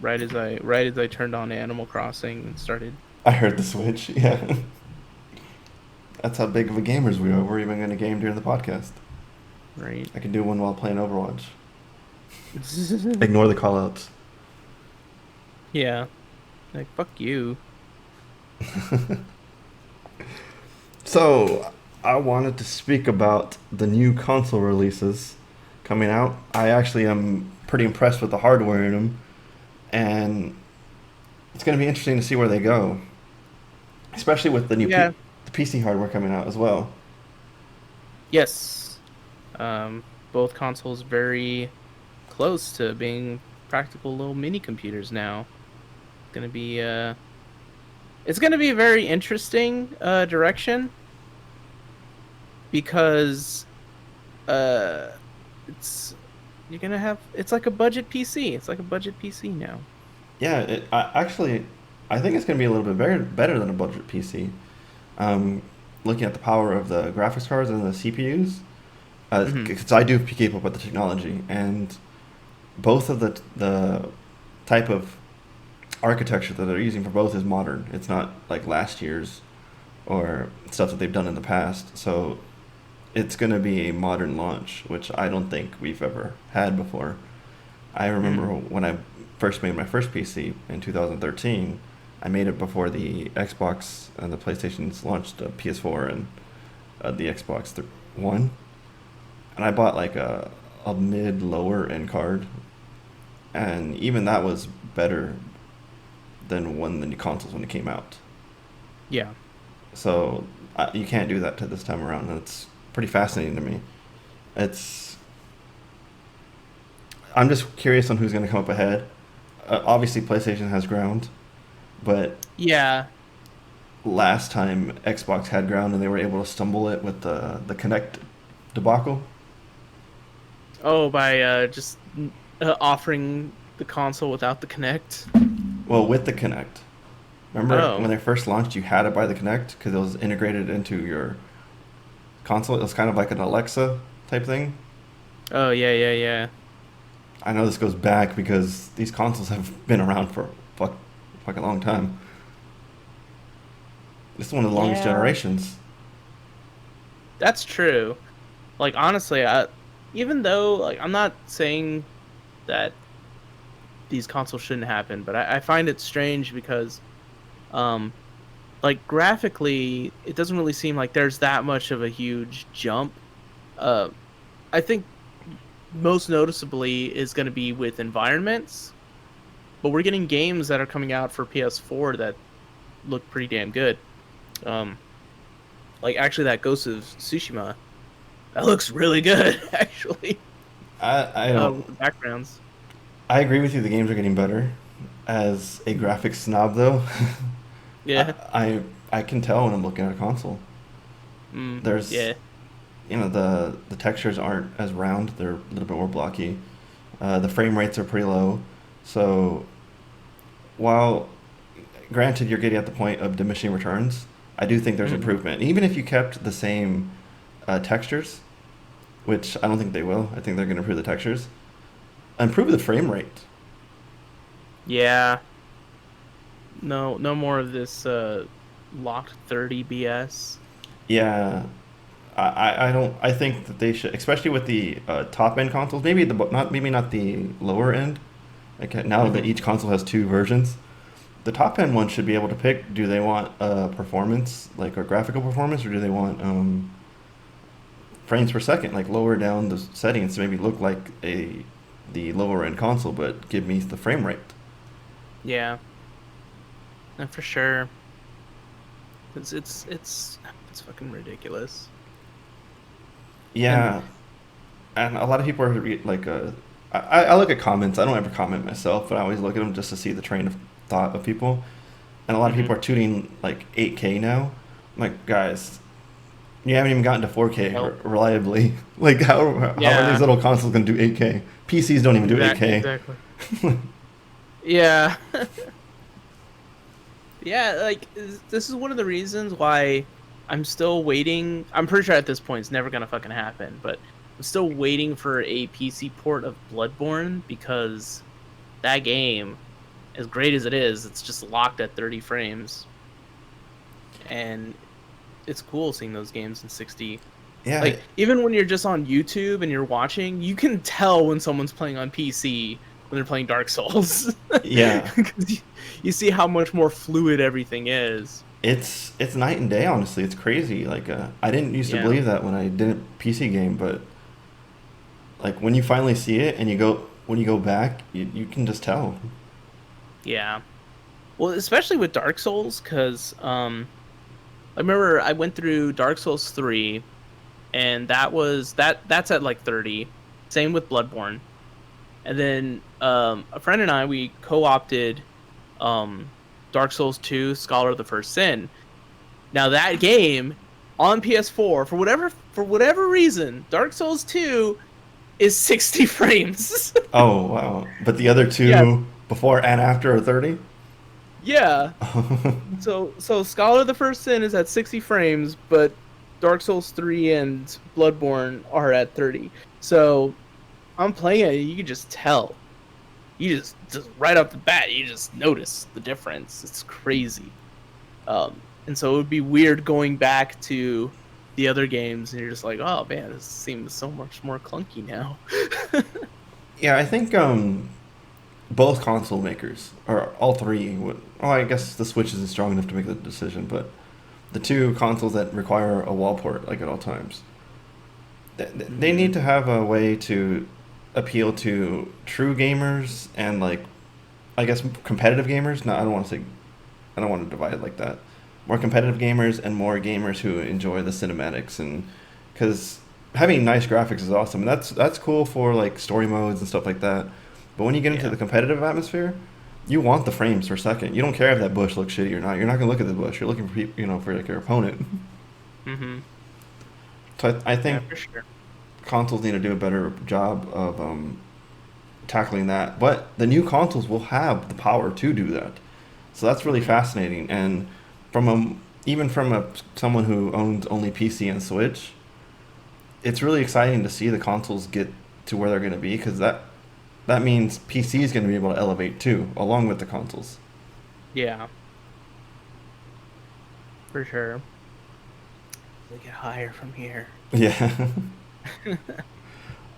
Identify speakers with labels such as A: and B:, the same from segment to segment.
A: Right as I turned on Animal Crossing and started.
B: I heard the Switch. Yeah, that's how big of a gamers we are. We're even going to game during the podcast.
A: Right.
B: I can do one while playing Overwatch. Ignore the callouts.
A: Yeah. Like fuck you.
B: So, I wanted to speak about the new console releases coming out. I actually am pretty impressed with the hardware in them, and it's going to be interesting to see where they go, especially with the
A: Yeah.
B: the PC hardware coming out as well.
A: Yes. Um, both consoles very close to being practical little mini computers now. Gonna be it's gonna be a very interesting direction because uh it's you're gonna have it's like a budget PC. It's like a budget PC now.
B: Yeah, actually, I think it's going to be a little bit better than a budget PC. Um, Looking at the power of the graphics cards and the CPUs,
A: Hmm.
B: because I do keep up with the technology, and both of the type of architecture that they're using for both is modern. It's not like last year's or stuff that they've done in the past. So it's going to be a modern launch, which I don't think we've ever had before. I remember
A: Hmm.
B: when I first made my first PC in 2013. I made it before the Xbox and the PlayStation's launched PS4 and the One, and I bought like a mid lower end card, and even that was better than one the new consoles when it came out.
A: Yeah.
B: So you can't do that to this time around, and it's pretty fascinating to me. It's I'm just curious on who's going to come up ahead. Obviously, PlayStation has ground, but
A: Yeah.
B: last time Xbox had ground and they were able to stumble it with the Connect debacle.
A: Oh, by just offering the console without the Connect.
B: Well, with the Connect, remember when
A: Oh.
B: they first launched, you had to buy the Connect because it was integrated into your console. It was kind of like an Alexa type thing.
A: Oh yeah, yeah, yeah.
B: I know this goes back because these consoles have been around for fuck, fucking long time. This is one of the longest
A: Yeah.
B: generations.
A: That's true. Like honestly, even though like I'm not saying that these consoles shouldn't happen, but I find it strange because um like graphically it doesn't really seem like there's that much of a huge jump. Uh I think most noticeably is going to be with environments, but we're getting games that are coming out for PS4 that look pretty damn good. Um like actually that Ghost of Tsushima, that looks really good actually.
B: I don't.
A: With the backgrounds.
B: I agree with you. The games are getting better. As a graphics snob, though, I,
A: Yeah.
B: I I can tell when I'm looking at a console.
A: Mm,
B: There's,
A: yeah.
B: the textures aren't as round. They're a little bit more blocky. The frame rates are pretty low. So while granted you're getting at the point of diminishing returns, I do think there's
A: Mhm.
B: improvement. Even if you kept the same textures, which I don't think they will. I think they're going to improve the textures, improve the frame rate.
A: Yeah. No, no more of this locked 30 BS.
B: Yeah, I don't. I think that they should, especially with the top end consoles. Maybe not the lower end. Like now that
A: Hmm.
B: each console has two versions, the top end one should be able to pick. Do they want performance, like a graphical performance, or do they want frames per second? Like lower down the settings to maybe look like a the lower end console, but give me the frame rate.
A: Yeah, for sure. It's fucking ridiculous. And
B: Yeah, and a lot of people are like, I look at comments. I don't ever comment myself, but I always look at them just to see the train of thought of people. And a lot of
A: hmm
B: people are tuning like 8K now. I'm like, guys, you haven't even gotten to 4K
A: help.
B: reliably. Like, how are these
A: Yeah,
B: little consoles gonna do 8K? PCs don't even do 8K.
A: exactly. Yeah. Yeah, like this is one of the reasons why I'm still waiting. I'm pretty sure at this point it's never gonna fucking happen, but I'm still waiting for a PC port of Bloodborne because that game. as great as it is, it's just locked at 30 frames, and it's cool seeing those games in 60.
B: Yeah,
A: Like even when you're just on YouTube and you're watching, you can tell when someone's playing on PC when they're playing Dark Souls.
B: yeah.
A: 'Cause you see how much more fluid everything is.
B: It's night and day, honestly. It's crazy. Like I didn't used to
A: Yeah.
B: believe that when I did a PC game, but like when you finally see it and when you go back, you can just tell.
A: Yeah. Well, especially with Dark Souls, because I remember I went through Dark Souls 3, and that's at like 30. Same with Bloodborne. And then a friend and I, we co-opted um, Dark Souls 2, Scholar of the First Sin. Now that game on PS4, for whatever reason, Dark Souls 2 is 60 frames.
B: Oh, wow. But the other
A: Yeah,
B: two before and after are 30?
A: yeah. So Scholar of the First Sin is at 60 frames, but Dark Souls 3 and Bloodborne are at 30. So I'm playing it, you can just tell. You just right off the bat, you just notice the difference. It's crazy. And so it would be weird going back to the other games, and you're just like, oh man, this seems so much more clunky now.
B: Yeah, I think both console makers, or all three, would. Oh, I guess the Switch isn't strong enough to make the decision, but the two consoles that require a wall port, like at all times, they
A: Hmm.
B: need to have a way to appeal to true gamers and like, I guess competitive gamers. No, I don't want to say, I don't want to divide it like that. More competitive gamers and more gamers who enjoy the cinematics, and because having nice graphics is awesome. And that's cool for like story modes and stuff like that. But when you get into
A: Yeah.
B: the competitive atmosphere, you want the frames per second. You don't care if that bush looks shitty or not. You're not gonna look at the bush. You're looking for for like your opponent.
A: Hmm.
B: So I
A: Yeah,
B: think
A: for sure.
B: consoles need to do a better job of tackling that. But the new consoles will have the power to do that. So that's really
A: Hmm.
B: fascinating. And from a even from a someone who owns only PC and Switch, it's really exciting to see the consoles get to where they're going to be because that means PC is going to be able to elevate too, along with the consoles.
A: Yeah, for sure. We get higher from here.
B: Yeah.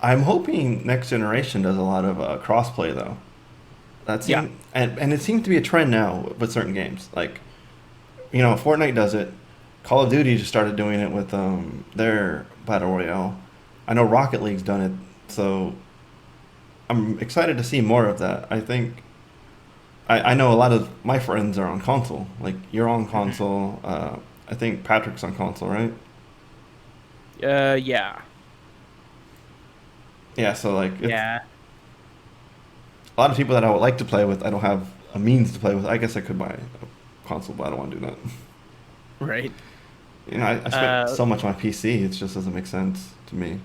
B: I'm hoping next generation does a lot of crossplay though.
A: Yeah.
B: And it seems to be a trend now with certain games. Like Fortnite does it. Call of Duty just started doing it with their battle royale. I know Rocket League's done it, so I'm excited to see more of that. I know a lot of my friends are on console. Like you're on
A: Hmm.
B: console. I think Patrick's on console, right?
A: Yeah.
B: Yeah. So like it's
A: Yeah.
B: a lot of people that I would like to play with. I don't have a means to play with. I guess I could buy a console, but I don't want to do that.
A: Right.
B: I spent
A: Uh,
B: so much on my PC. It just doesn't make sense to me.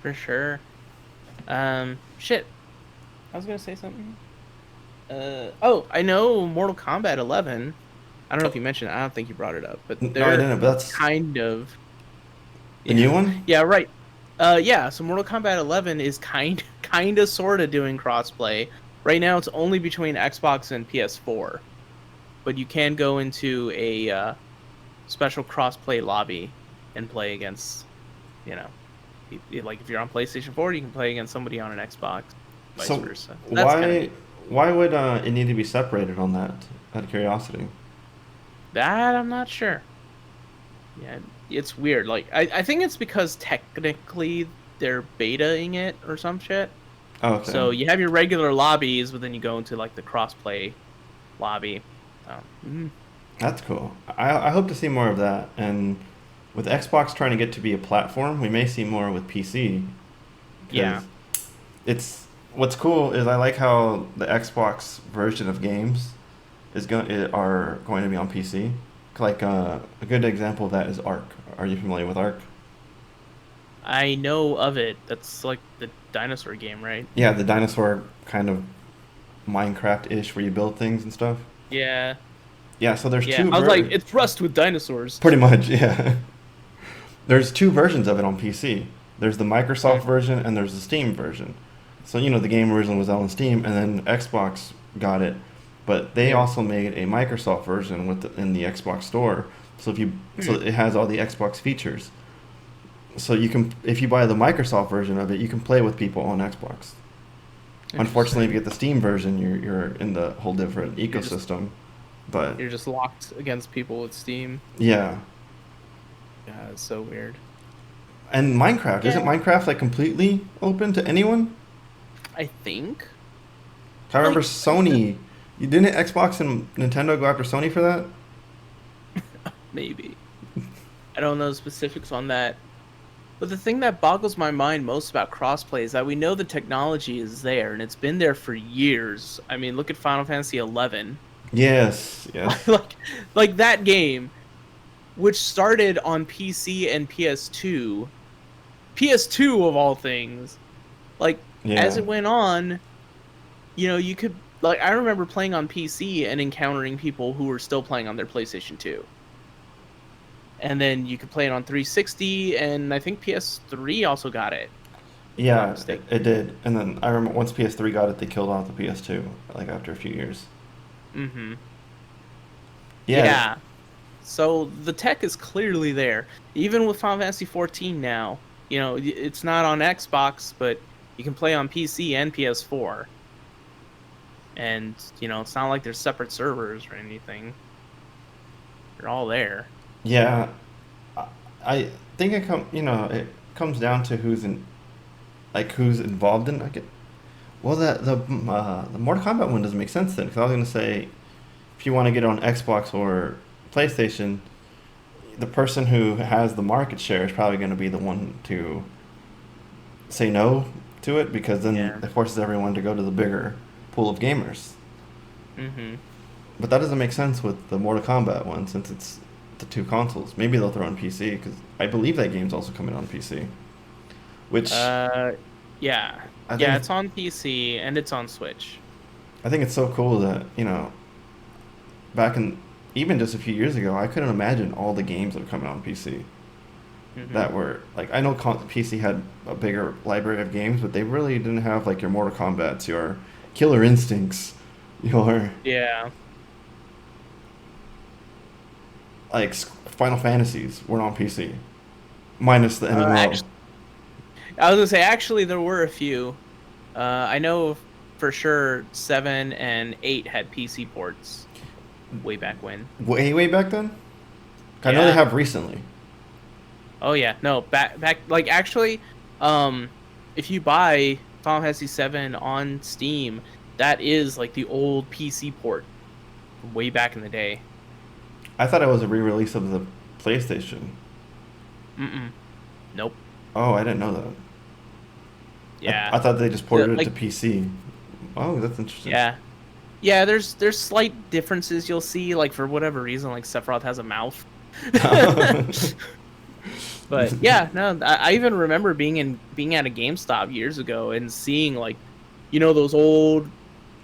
A: for sure. Shit. I was gonna say something. Oh, I know Mortal Kombat 11. I don't know if you mentioned it. I don't think you brought it up, but
B: No, I
A: they're
B: didn't. But that's
A: kind of,
B: the
A: yeah,
B: new one.
A: yeah, right. Yeah. So Mortal Kombat 11 is kind of, sort of doing crossplay. Right now, it's only between Xbox and PS4, but you can go into a special crossplay lobby and play against, you know, like if you're on PlayStation 4, you can play against somebody on an Xbox, vice
B: So
A: versa. That's kind of
B: why
A: neat.
B: why would it need to be separated on that? Out of curiosity.
A: That I'm not sure. Yeah, it's weird. Like I think it's because technically they're betaing it or some shit.
B: Oh, okay.
A: So you have your regular lobbies, but then you go into like the crossplay lobby. Mm,
B: That's cool. I hope to see more of that. And with Xbox trying to get to be a platform, we may see more with PC because
A: yeah.
B: it's what's cool is I like how the Xbox version of games are going to be on PC. Like a good example of that is Ark. Are you familiar with Ark?
A: I know of it. That's like the dinosaur game, right?
B: Yeah, the dinosaur kind of Minecraft-ish where you build things and stuff.
A: Yeah.
B: Yeah, so there's
A: Yeah.
B: two
A: I was like, it's Rust with dinosaurs.
B: pretty much, yeah. There's two versions of it on PC. There's the Microsoft
A: Hmm.
B: version and there's the Steam version. So the game originally was out on Steam, and then Xbox got it, but they
A: Yeah.
B: also made a Microsoft version in the Xbox Store. So
A: Hmm.
B: it has all the Xbox features. So you can, if you buy the Microsoft version of it, you can play with people on Xbox. Unfortunately, if you
A: Interesting.
B: get the Steam version, you're in the whole different
A: You're just
B: ecosystem. But
A: you're just locked against people with Steam.
B: yeah,
A: Yeah, it's so weird.
B: and Minecraft,
A: Yeah,
B: isn't Minecraft like completely open to anyone?
A: I think
B: I remember
A: like
B: Sony. You didn't Xbox and Nintendo go after Sony for that?
A: maybe. I don't know specifics on that. But the thing that boggles my mind most about crossplay is that we know the technology is there and it's been there for years. I mean, look at Final Fantasy 11.
B: Yes, yes.
A: like that game which started on PC and PS2. PS2 of all things. Like as
B: Yeah.
A: it went on, you could like I remember playing on PC and encountering people who were still playing on their PlayStation 2. And then you could play it on 360 and I think PS3 also got it, if I'm not
B: Yeah, it
A: mistaken.
B: did. And then I remember once PS3 got it, they killed off the PS2, like after a few years.
A: Mhm.
B: Yeah,
A: Yeah. So the tech is clearly there. Even with Final Fantasy 14 now, it's not on Xbox, but you can play on PC and PS4. And, it's not like there's separate servers or anything. They're all there.
B: yeah. I I think it comes down to who's involved in like it. Well, the Mortal Kombat one doesn't make sense then, because I was gonna say if you want to get it on Xbox or PlayStation, the person who has the market share is probably going to be the one to say no to it, because then
A: Yeah.
B: it forces everyone to go to the bigger pool of gamers.
A: Mhm.
B: But that doesn't make sense with the Mortal Kombat one, since it's the two consoles. Maybe they'll throw on PC, because I believe that game's also coming on PC. Which
A: Uh yeah.
B: I think
A: Yeah,
B: it's,
A: it's on PC and it's on Switch.
B: I think it's so cool that back in even just a few years ago, I couldn't imagine all the games that are coming on PC.
A: Mhm.
B: That were like, I know PC had a bigger library of games, but they really didn't have like your Mortal Kombat's, your Killer Instincts, your
A: Yeah.
B: like Final Fantasies weren't on PC, minus the MMO.
A: Actually, I was gonna say actually there were a few. I know for sure 7 and 8 had PC ports way back when.
B: Way back then. I know they
A: Yeah.
B: have recently.
A: Oh yeah. No, back like actually, um, if you buy Final Fantasy 7 on Steam, that is like the old PC port from way back in the day.
B: I thought it was a re-release of the PlayStation.
A: Mm-mm. Nope.
B: Oh, I didn't know that.
A: Yeah.
B: I thought they just ported it to
A: Like
B: PC. Oh, that's interesting.
A: yeah. Yeah, there's slight differences you'll see like for whatever reason like Sephiroth has a mouth. But yeah, no, I even remember being at a GameStop years ago and seeing like, those old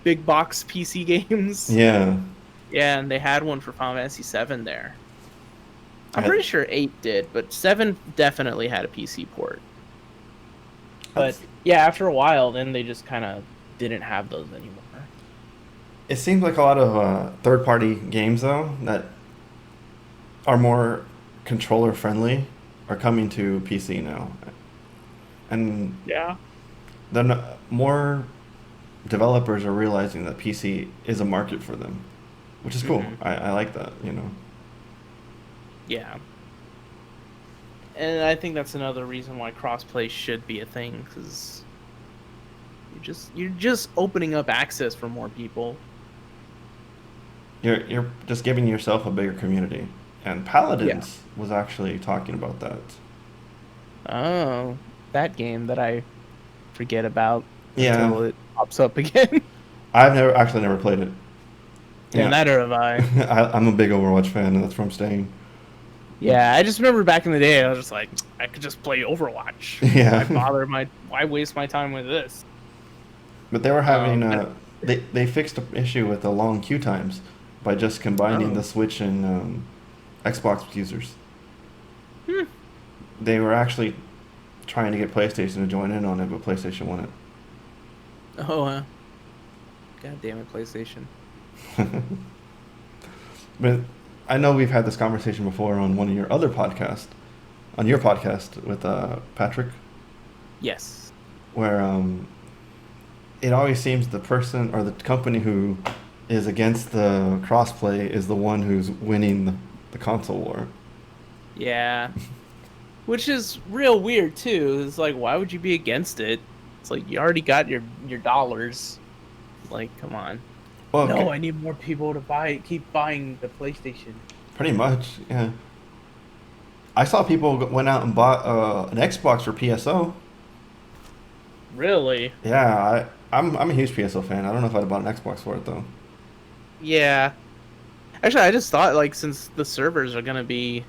A: big box PC games.
B: Yeah.
A: Yeah, and they had one for Final Fantasy 7 there. I'm
B: I,
A: pretty sure 8 did, but 7 definitely had a PC port. But
B: that's,
A: yeah, after a while, then they just kind of didn't have those anymore.
B: it seems like a lot of third-party games though that are more controller friendly are coming to PC now, and
A: Yeah.
B: then more developers are realizing that PC is a market for them, which is cool.
A: Hmm.
B: I like that.
A: Yeah. And I think that's another reason why crossplay should be a thing, because you're just opening up access for more people.
B: You're just giving yourself a bigger community, and
A: Yeah.
B: Paladins was actually talking about that.
A: Oh, that game that I forget about
B: Yeah,
A: until it pops up again.
B: I've never played it.
A: Yeah,
B: Yeah,
A: neither have I.
B: I'm a big Overwatch fan, and that's where I'm staying.
A: Yeah, I just remember back in the day, I was just like, I could just play Overwatch.
B: Yeah,
A: Why waste my time with this?
B: but they were having
A: But
B: they fixed the issue with the long queue times by just combining the
A: oh,
B: Switch and Xbox users.
A: hmm,
B: They were actually trying to get PlayStation to join in on it, but PlayStation wouldn't.
A: Oh, god damn it, PlayStation.
B: But I know we've had this conversation before on one of your other podcasts, on your podcast with Patrick,
A: Yes.
B: where it always seems the person or the company who is against the crossplay is the one who's winning the console war.
A: Yeah. Which is real weird too. It's like, why would you be against it? It's like you already got your dollars. Like, come on.
B: Well,
A: No, I need more people to keep buying the PlayStation.
B: pretty much, yeah. I saw people went out and bought an Xbox for PSO.
A: Really?
B: Yeah, I'm a huge PSO fan. I don't know if I'd have bought an Xbox for it though.
A: Yeah. Actually, I just thought like since the servers are gonna be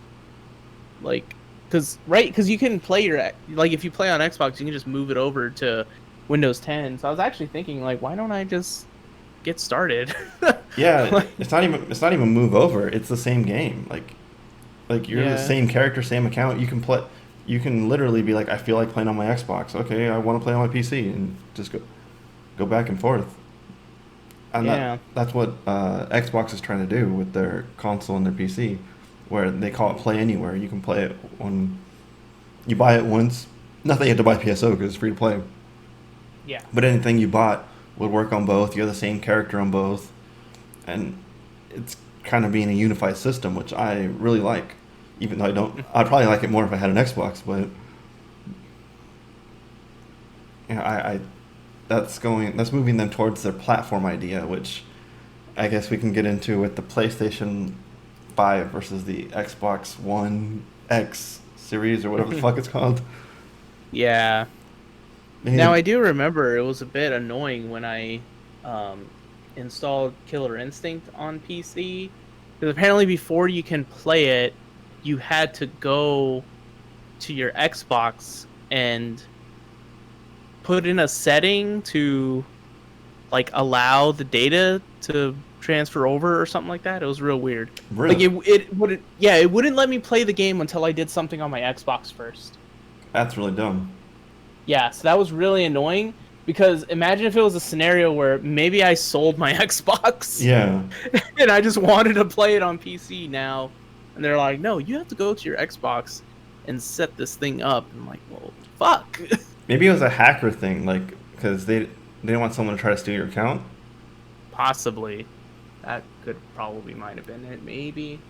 A: like, because you can play like if you play on Xbox, you can just move it over to Windows 10. So I was actually thinking like, why don't I just get started?
B: Yeah,
A: Like,
B: it's not even move over. It's the same game. Like you're the
A: yeah,
B: same character, same account. You can play. You can literally be like, I feel like playing on my Xbox. Okay, I want to play on my PC, and just go back and forth. And
A: yeah,
B: that's what Xbox is trying to do with their console and their PC, where they call it Play Anywhere. You can play it on. You buy it once. Not that you have to buy PSO because it's free to play.
A: yeah,
B: But anything you bought would work on both. You have the same character on both, and it's kind of being a unified system, which I really like. Even though I don't, I'd probably like it more if I had an Xbox. But yeah, I that's moving them towards their platform idea, which I guess we can get into with the PlayStation 5 versus the Xbox One X series or whatever the fuck it's called.
A: yeah. Now
B: Man,
A: I do remember it was a bit annoying when I um, installed Killer Instinct on PC because apparently before you can play it, you had to go to your Xbox and put in a setting to like allow the data to transfer over or something like that. It was real weird. Like
B: really,
A: it wouldn't, yeah, it wouldn't let me play the game until I did something on my Xbox first.
B: that's really dumb.
A: Yeah, so that was really annoying because imagine if it was a scenario where maybe I sold my Xbox
B: Yeah,
A: and I just wanted to play it on PC now, and they're like, "No, you have to go to your Xbox and set this thing up." And I'm like, "Well, fuck."
B: maybe it was a hacker thing, like because they didn't want someone to try to steal your account.
A: Possibly. That could probably might have been it, maybe.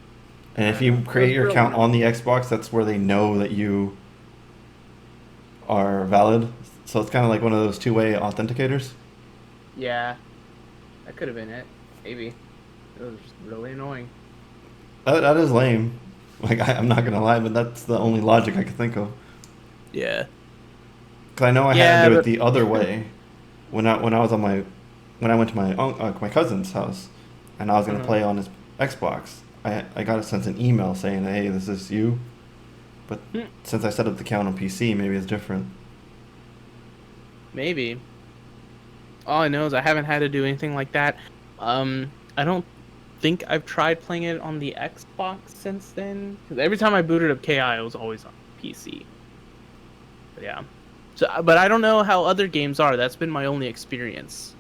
B: And
A: I
B: if
A: don't know.
B: you
A: It was
B: create your
A: real
B: account on
A: annoying.
B: the Xbox, that's where they know that you are valid. So it's kind of like one of those two-way authenticators.
A: Yeah, that could have been it. Maybe. It was really annoying.
B: That is lame. Like I'm not gonna lie, but that's the only logic I could think of.
A: Yeah.
B: Because I know I had to
A: Yeah,
B: do it
A: but
B: the other way when I was on my when I went to my cousin's house and I was gonna
A: uh
B: play on his Xbox. I got sent an email saying, "Hey, this is you." But since I set up the account on PC, maybe it's different.
A: maybe. All I know is I haven't had to do anything like that. I don't think I've tried playing it on the Xbox since then. Because every time I booted up KI, it was always on PC. But yeah. So, but I don't know how other games are. That's been my only experience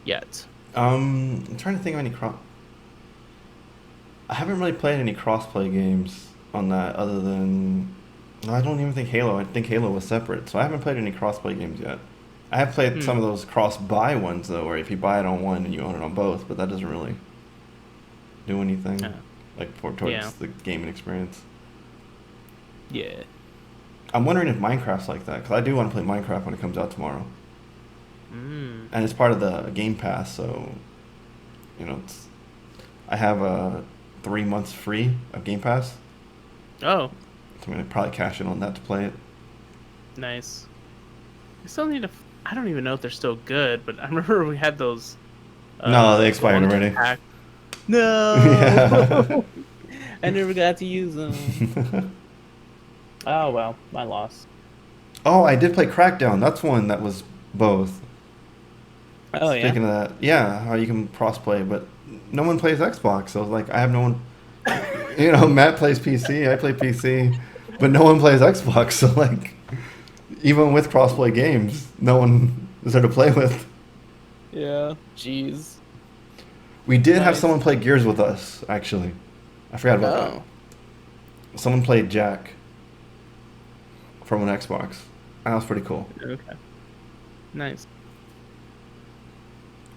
A: yet.
B: I'm trying to think of any cross. I haven't really played any crossplay games on that other than. No, I don't even think Halo. I think Halo was separate, so I haven't played any crossplay games yet. I have played some
A: Hmm.
B: of those cross-buy ones though, where if you buy it on one and you own it on both, but that doesn't really do anything
A: Yeah.
B: like for
A: Yeah.
B: towards the gaming experience.
A: Yeah.
B: I'm wondering if Minecraft's like that because I do want to play Minecraft when it comes out tomorrow,
A: Mm.
B: and it's part of the Game Pass, so it's I have 3 months free of Game Pass,
A: Oh,
B: so I'm gonna probably cash in on that to play it.
A: nice. I still need to. I don't even know if they're still good, but I remember we had those
B: No, they expired
A: launch
B: already.
A: pack. No,
B: Yeah.
A: I never got to use them. Oh well, my loss.
B: Oh, I did play Crackdown. That's one that was both.
A: Oh yeah.
B: Speaking of that, yeah, how you can cross play, but no one plays Xbox. So like, I have no one. Matt plays PC. I play PC, but no one plays Xbox. So like, even with crossplay games, no one is there to play with.
A: Yeah. Jeez.
B: We did have
A: Nice.
B: someone play Gears with us, actually. I forgot about that.
A: Oh.
B: Someone played Jack from an Xbox. That was pretty cool.
A: Okay. Nice.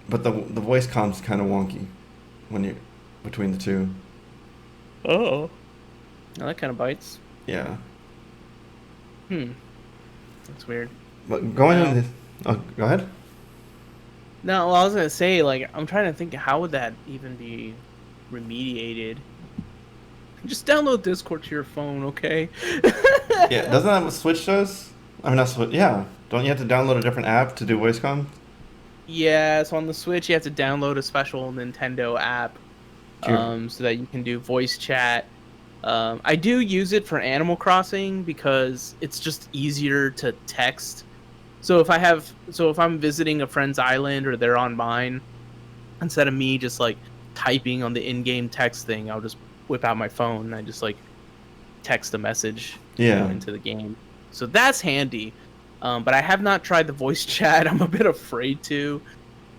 B: But the voice com's kind of wonky when you between the two.
A: Oh. Oh, that kind of bites.
B: Yeah.
A: Hmm. That's weird.
B: But going
A: Well,
B: into oh, go ahead.
A: no, well, I was gonna say, like, I'm trying to think how would that even be remediated? Just download Discord to your phone, okay?
B: Yeah, doesn't that what Switch does? I mean, not Switch. Yeah, don't you have to download a different app to do voice comm?
A: Yeah, so on the Switch you have to download a special Nintendo app,
B: Do you,
A: so that you can do voice chat. I do use it for Animal Crossing because it's just easier to text. So if I'm visiting a friend's island or they're on mine, instead of me just like typing on the in-game text thing, I'll just whip out my phone and I just like text a message,
B: yeah,
A: into the game. So that's handy. But I have not tried the voice chat. I'm a bit afraid to.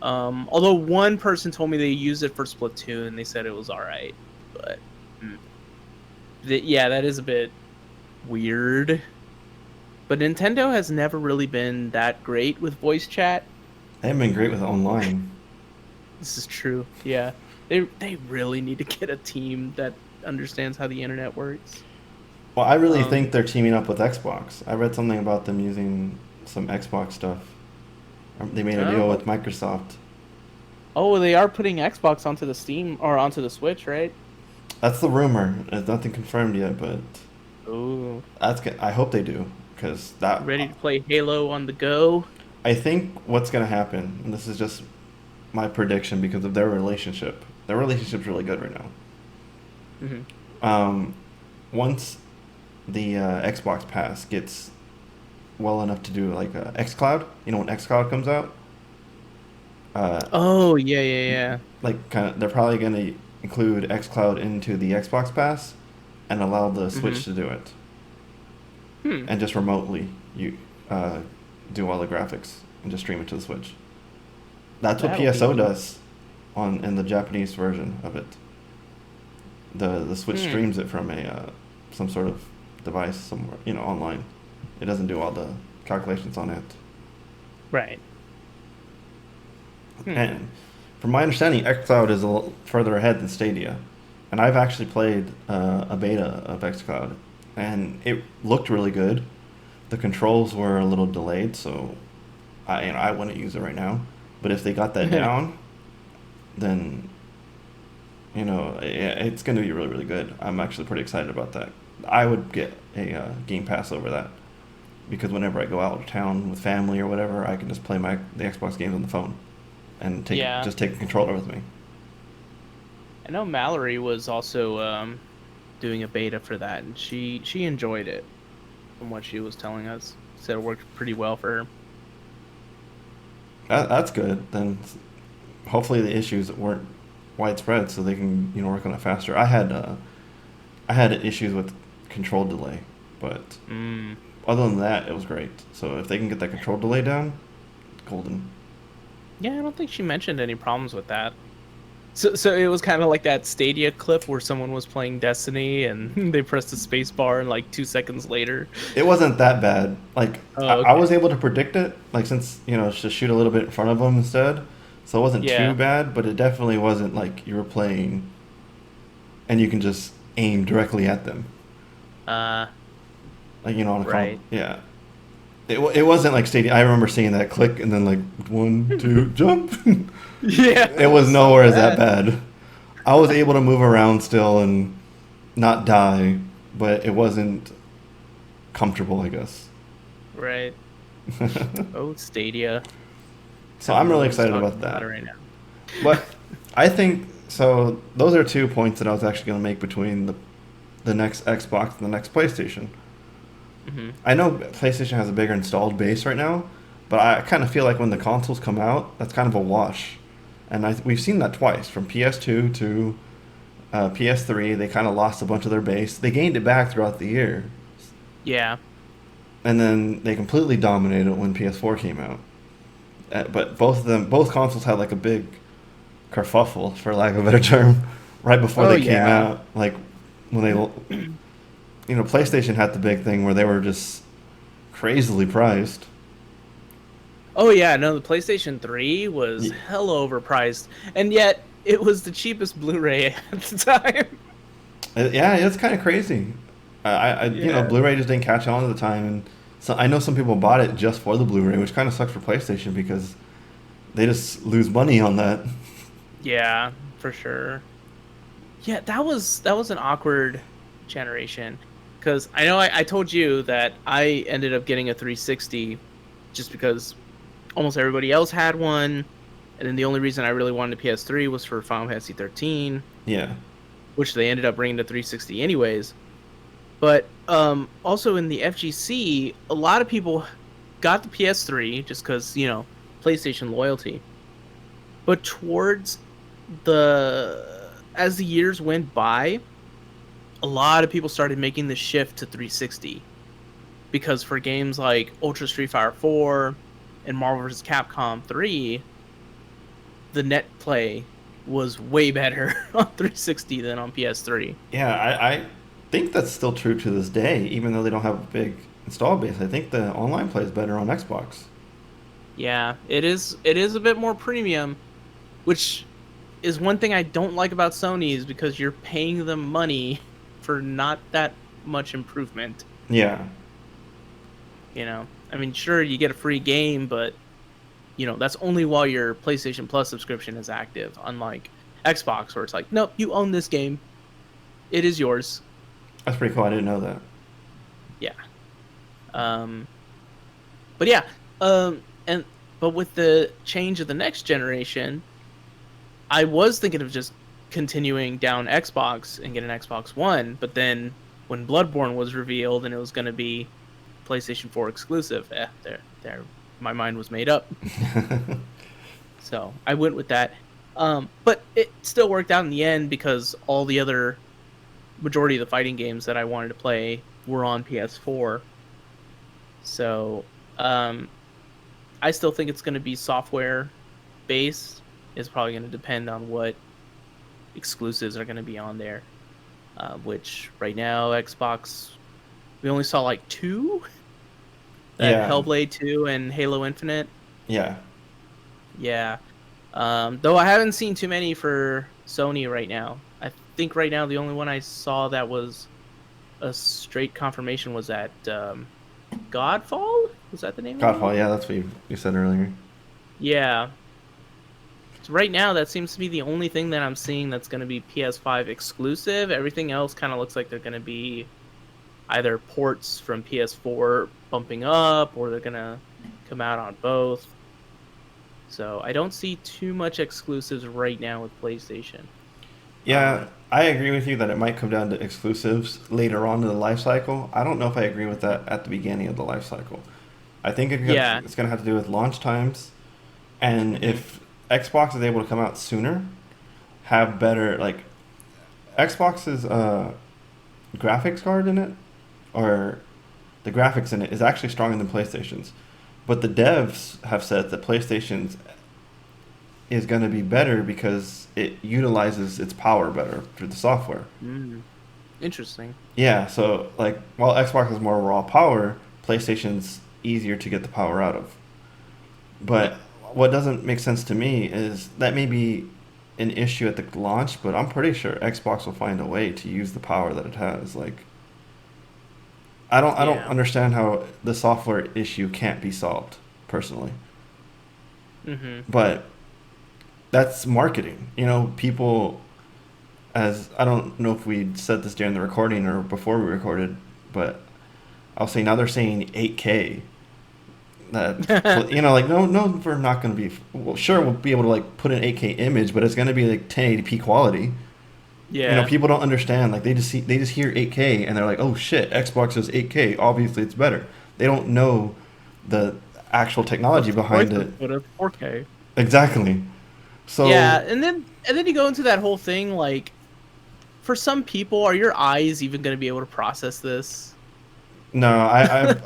A: Although one person told me they used it for Splatoon, they said it was all right. But mm, yeah, that is a bit weird. But Nintendo has never really been that great with voice chat.
B: they haven't been great with online.
A: This is true. Yeah. They really need to get a team that understands how the internet works.
B: Well, I really
A: Um
B: think they're teaming up with Xbox. I read something about them using some Xbox stuff. They made a deal
A: oh.
B: with Microsoft.
A: Oh, they are putting Xbox onto the Steam or onto the Switch, right?
B: That's the rumor. It's nothing confirmed yet, but
A: Oh,
B: I hope they do because that
A: ready to play Halo on the go?
B: I think what's gonna happen, and this is just my prediction because of their relationship. Their relationship's really good right now.
A: Hmm.
B: Um, once the Xbox Pass gets well enough to do like XCloud, you know when XCloud comes out, uh,
A: Oh, yeah, yeah, yeah.
B: like kind of they're probably gonna include XCloud into the Xbox Pass and allow the
A: Hmm.
B: Switch to do it,
A: Hmm.
B: and just remotely you uh, do all the graphics and just stream it to the Switch. That's what
A: That'll be
B: PSO
A: neat.
B: does on in the Japanese version of it. The Switch
A: Hmm.
B: streams it from a some sort of device somewhere, online. It doesn't do all the calculations on it.
A: Right. Hmm.
B: And from my understanding, xCloud is a little further ahead than Stadia. And I've actually played a beta of xCloud, and it looked really good. The controls were a little delayed, so I wouldn't use it right now. But if they got that down, then it's going to be really really good. I'm actually pretty excited about that. I would get a Game Pass over that because whenever I go out of town with family or whatever, I can just play the Xbox games on the phone and
A: Yeah.
B: take the controller with me.
A: I know Mallory was also doing a beta for that, and she enjoyed it from what she was telling us. Said it worked pretty well for her.
B: That's good. Then hopefully the issues weren't widespread, so they can work on it faster. I had issues with control delay, but
A: Mm.
B: other than that, it was great. So if they can get that control delay down, golden.
A: Yeah, I don't think she mentioned any problems with that. So it was kind of like that Stadia clip where someone was playing Destiny and they pressed the space bar and like 2 seconds later.
B: It wasn't that bad. Like
A: Oh,
B: I was
A: okay.
B: able to predict it. Like since just shoot a little bit in front of them instead, so it wasn't too
A: Yeah.
B: bad. But it definitely wasn't like you were playing and you can just aim directly at them.
A: Uh,
B: Like on a
A: right.
B: yeah. It wasn't like Stadia. I remember seeing that click and then like one, two, jump.
A: Yeah,
B: It was
A: so
B: nowhere as that
A: bad.
B: bad. I was able to move around still and not die, but it wasn't comfortable, I guess.
A: Right. Oh, Stadia.
B: So I'm really
A: Everyone's
B: excited
A: talking
B: about
A: about
B: that.
A: it right now.
B: But I think so. Those are 2 points that I was actually going to make between the next Xbox and the next PlayStation.
A: Hmm.
B: I know PlayStation has a bigger installed base right now, but I kind of feel like when the consoles come out, that's kind of a wash. And we've seen that twice from PS2 to PS3. They kind of lost a bunch of their base. They gained it back throughout the year,
A: Yeah.
B: and then they completely dominated when PS4 came out. but both consoles had like a big kerfuffle, for lack of a better term, right before
A: Oh
B: they came
A: yeah.
B: out. Like when they, PlayStation had the big thing where they were just crazily priced.
A: Oh yeah, no, the PlayStation 3 was
B: Y-
A: hella overpriced, and yet it was the cheapest Blu-ray at the time.
B: Yeah, it's kind of crazy.
A: Yeah.
B: Blu-ray just didn't catch on at the time, and so I know some people bought it just for the Blu-ray, which kind of sucks for PlayStation because they just lose money on that.
A: Yeah, for sure. Yeah, that was an awkward generation because I know I told you that I ended up getting a 360 just because almost everybody else had one, and then the only reason I really wanted a PS3 was for Final Fantasy 13,
B: Yeah,
A: which they ended up bringing to 360 anyways. But also in the FGC, a lot of people got the PS3 just because PlayStation loyalty. But towards the as the years went by, a lot of people started making the shift to 360 because for games like Ultra Street Fighter 4 and Marvel vs. Capcom 3, the net play was way better on 360 than on PS3.
B: yeah. I think that's still true to this day, even though they don't have a big install base. I think the online play is better on Xbox.
A: Yeah, it is a bit more premium, which is one thing I don't like about Sony is because you're paying them money for not that much improvement,
B: Yeah,
A: I mean, sure you get a free game, but that's only while your PlayStation Plus subscription is active, unlike Xbox where it's like, nope, you own this game. It is yours.
B: that's pretty cool. I didn't know that.
A: Yeah. Um but yeah, and but with the change of the next generation, I was thinking of just continuing down Xbox and get an Xbox One, but then when Bloodborne was revealed and it was going to be PlayStation 4 exclusive, there, my mind was made up. So I went with that. But it still worked out in the end because all the other majority of the fighting games that I wanted to play were on PS4. So I still think it's going to be software based. It's probably going to depend on what exclusives are going to be on there. Which right now Xbox we only saw like two, that
B: Yeah,
A: Hellblade 2 and Halo Infinite.
B: yeah.
A: Yeah. Though I haven't seen too many for Sony right now. I think right now the only one I saw that was a straight confirmation was that Godfall? Was that the name of the
B: Godfall.
A: game?
B: Yeah, that's what you said earlier.
A: Yeah. So right now that seems to be the only thing that I'm seeing that's going to be PS5 exclusive. Everything else kind of looks like they're going to be either ports from PS4 bumping up or they're going to come out on both. So I don't see too much exclusives right now with PlayStation.
B: Yeah, I agree with you that it might come down to exclusives later on in the life cycle. I don't know if I agree with that at the beginning of the life cycle. I think
A: Yeah.
B: it's going to have to do with launch times, and
A: Hmm.
B: if Xbox is able to come out sooner, have better like Xbox's graphics card in it, or the graphics in it is actually stronger than PlayStation's. But the devs have said that PlayStation's is going to be better because it utilizes its power better through the software.
A: Mm. Interesting.
B: Yeah, so like while Xbox is more raw power, PlayStation's easier to get the power out of. But what doesn't make sense to me is that may be an issue at the launch, but I'm pretty sure Xbox will find a way to use the power that it has. Like I don't
A: Yeah.
B: understand how the software issue can't be solved personally.
A: Hmm.
B: But that's marketing. People as I don't know if we said this during the recording or before we recorded, but I'll say now they're saying 8K. That like no, we're not going to be. Well, sure, we'll be able to like put an 8K image, but it's going to be like 1080p quality.
A: Yeah.
B: People don't understand. Like they just hear 8K and they're like, oh shit, Xbox is 8K. Obviously, it's better. They don't know the actual technology
A: What's the
B: behind
A: point
B: it.
A: of put a 4K?
B: Exactly.
A: Yeah,
B: So
A: and then you go into that whole thing like for some people, are your eyes even going to be able to process this?
B: no,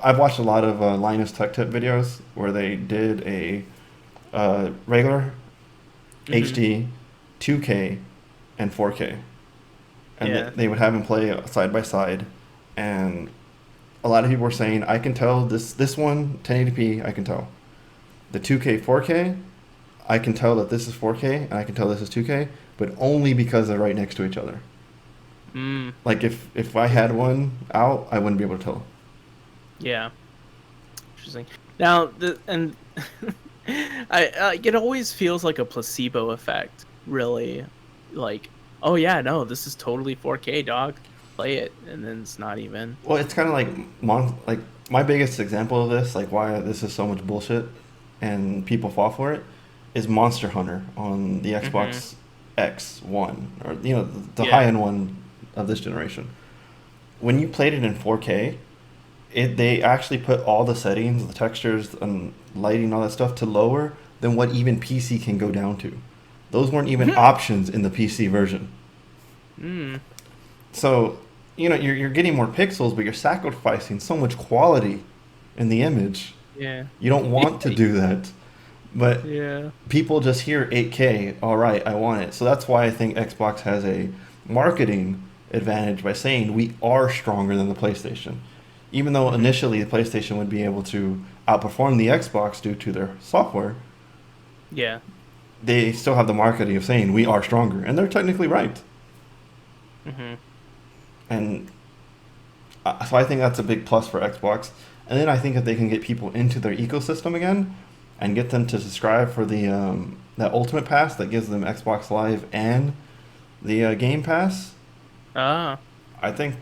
B: I've watched a lot of Linus Tech Tip videos where they did a regular,
A: Hmm.
B: HD, 2K, and 4K, and
A: Yeah.
B: they would have them play side by side, and a lot of people were saying, I can tell this one 1080p, I can tell the 2K 4K, I can tell that this is 4K, and I can tell this is 2K, but only because they're right next to each other.
A: Mm.
B: Like if I had one out, I wouldn't be able to tell.
A: Yeah. Interesting. Now, it always feels like a placebo effect, really. Like, oh yeah, no, this is totally 4K, dog. Play it, and then it's not even.
B: Well, it's kind of like like my biggest example of this, like why this is so much bullshit, and people fall for it, is Monster Hunter on the
A: Hmm.
B: Xbox X One, or the high
A: Yeah.
B: end one of this generation. When you played it in 4K, they actually put all the settings, the textures and lighting, all that stuff to lower than what even PC can go down to. Those weren't even options in the PC version.
A: Mm.
B: So, you're getting more pixels, but you're sacrificing so much quality in the image.
A: Yeah.
B: You don't want to do that. But
A: Yeah.
B: people just hear 8K, all right, I want it. So that's why I think Xbox has a marketing advantage by saying we are stronger than the PlayStation. Even though
A: Hmm.
B: initially the PlayStation would be able to outperform the Xbox due to their software,
A: Yeah.
B: they still have the marketing of saying we are stronger. And they're technically right.
A: Hmm.
B: And so I think that's a big plus for Xbox. And then I think if they can get people into their ecosystem again and get them to subscribe for the that Ultimate Pass that gives them Xbox Live and the Game Pass,
A: Ah.
B: I think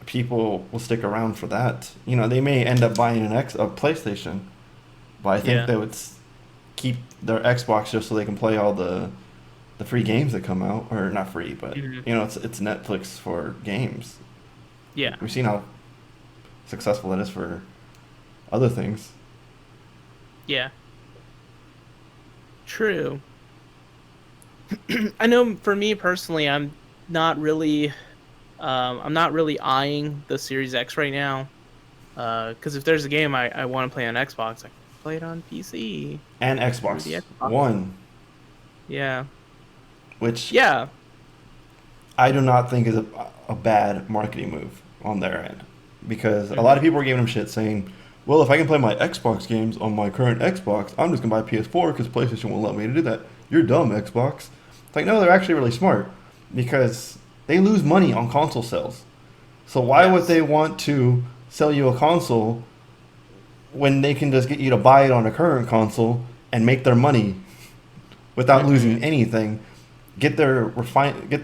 B: people will stick around for that. They may end up buying a PlayStation, but I think
A: Yeah.
B: they would keep their Xbox just so they can play all the free games that come out, or not free, but
A: Hmm.
B: it's Netflix for games.
A: Yeah.
B: We've seen how successful it is for other things.
A: Yeah. True. I know for me personally, not really I'm not really eyeing the Series X right now. Because if there's a game I want to play on Xbox, I can play it on PC
B: And
A: through the
B: Xbox
A: Xbox.
B: One,
A: Yeah.
B: which
A: Yeah.
B: I do not think is a bad marketing move on their end, because a lot of
A: Hmm.
B: people are giving them shit saying, "Well, if I can play my Xbox games on my current Xbox, I'm just gonna buy PS4 because PlayStation won't let me to do that." You're dumb, Xbox. It's like, no, they're actually really smart because they lose money on console sales. So why would
A: Yes.
B: they want to sell you a console when they can just get you to buy it on a current console and make their money without
A: Hmm.
B: losing anything, get their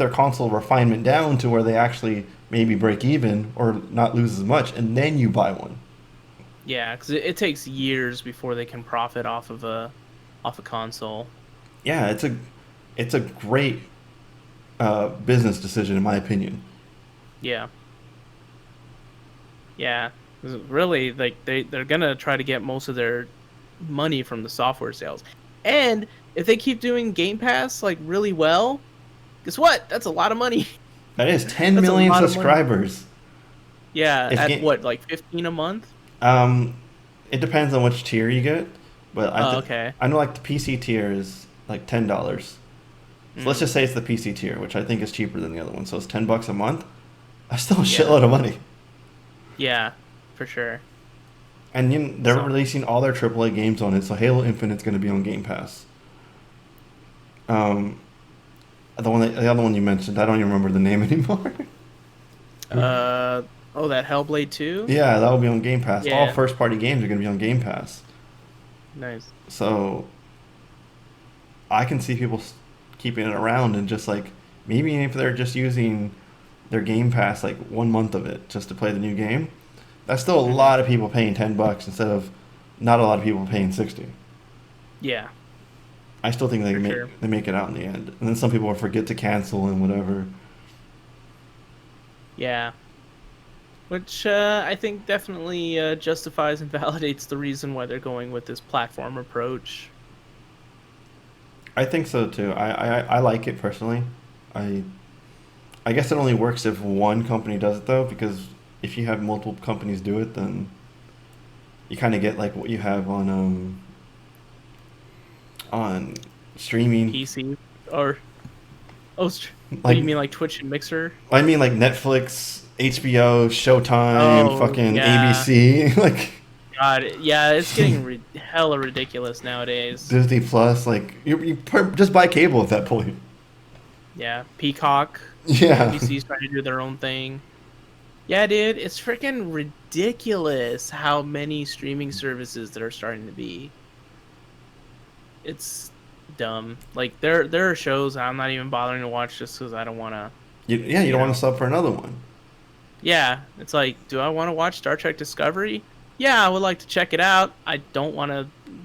B: console refinement down to where they actually maybe break even or not lose as much, and then you buy one.
A: Yeah, because it takes years before they can profit off a console.
B: Yeah, it's a great business decision in my opinion.
A: Yeah. Yeah. 'Cause really, like they're gonna try to get most of their money from the software sales. And if they keep doing Game Pass like really well, guess what? That's a lot of money.
B: That is 10
A: That's a
B: million
A: lot of money.
B: subscribers.
A: Yeah,
B: If
A: at
B: ga-
A: what, like 15 a month?
B: um, it depends on which tier you get, but
A: Oh, okay.
B: I know like the PC tier is like $10. So let's
A: Mm,
B: just say it's the PC tier, which I think is cheaper than the other one. So it's $10 a month. That's still a
A: yeah.
B: shitload of money.
A: Yeah, for sure.
B: And they're
A: So,
B: releasing all their AAA games on it, so Halo Infinite's going to be on Game Pass. Um, the other one you mentioned, I don't even remember the name anymore.
A: uh oh, that Hellblade 2?
B: Yeah, that will be on Game Pass. All
A: Yeah,
B: first party games are going to be on Game Pass.
A: nice.
B: So I can see people keeping it around and just like maybe if they're just using their Game Pass like 1 month of it just to play the new game, that's still a
A: Hmm.
B: lot of people paying $10 instead of not a lot of people paying 60.
A: Yeah,
B: I still think
A: for sure.
B: they make it out in the end, and then some people will forget to cancel and whatever.
A: Yeah. Which I think definitely justifies and validates the reason why they're going with this platform approach.
B: I think so too. I like it personally. I I guess it only works if one company does it though, because if you have multiple companies do it, then you kind of get like what you have on on streaming.
A: PC or oh, what do
B: Like
A: you mean like Twitch and Mixer?
B: I mean, like Netflix, HBO, Showtime,
A: Oh
B: fucking
A: yeah,
B: ABC, like
A: God, yeah, it's getting hella ridiculous nowadays.
B: Disney Plus. Like just buy cable at that point.
A: Yeah, Peacock,
B: Yeah,
A: NBC's trying to do their own thing. Yeah, dude, it's freaking ridiculous how many streaming services there are starting to be. It's dumb. Like there are shows I'm not even bothering to watch just because I don't want to,
B: you
A: you
B: don't want
A: know.
B: to sub for another one.
A: Yeah, it's like, do I want to watch Star Trek Discovery? Yeah, I would like to check it out. I don't want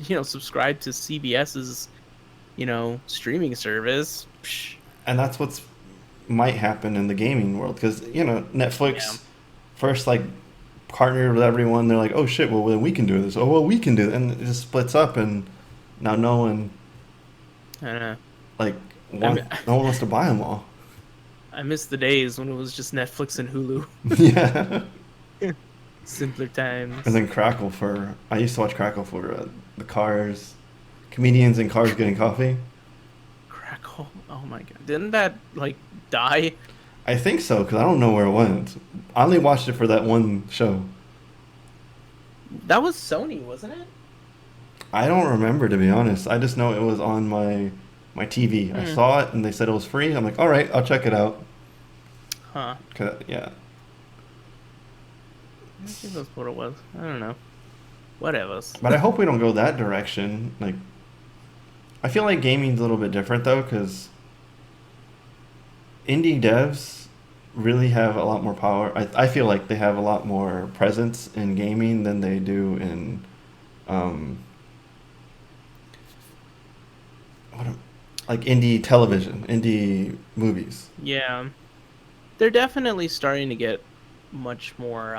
A: to, subscribe to CBS's, streaming service. Psh,
B: And that's what's might happen in the gaming world because
A: yeah,
B: Netflix first like partnered with everyone. They're like, oh shit, well then we can do this. Oh well, we can do it, and it just splits up, and now no one
A: I don't know.
B: like
A: I, mi-
B: no one wants to buy them all.
A: I miss the days when it was just Netflix and Hulu.
B: Yeah.
A: Simpler
B: And
A: times.
B: then Crackle I used to watch Crackle for the cars, comedians in cars getting coffee.
A: Crackle. Oh my god. Didn't that like die?
B: I think so because I don't know where it went. I only watched it for that one show.
A: That was Sony, wasn't it?
B: I don't remember to be honest. I just know it was on my TV. I
A: Hmm.
B: saw it and they said it was free. I'm like, all right, I'll check it out.
A: Huh.
B: Yeah,
A: I think that's what it was. I don't know. Whatever.
B: but I hope we don't go that direction. Like, I feel like gaming's a little bit different though because indie devs really have a lot more power. I feel like they have a lot more presence in gaming than they do in um, what am- like indie television, indie movies.
A: Yeah. They're definitely starting to get much more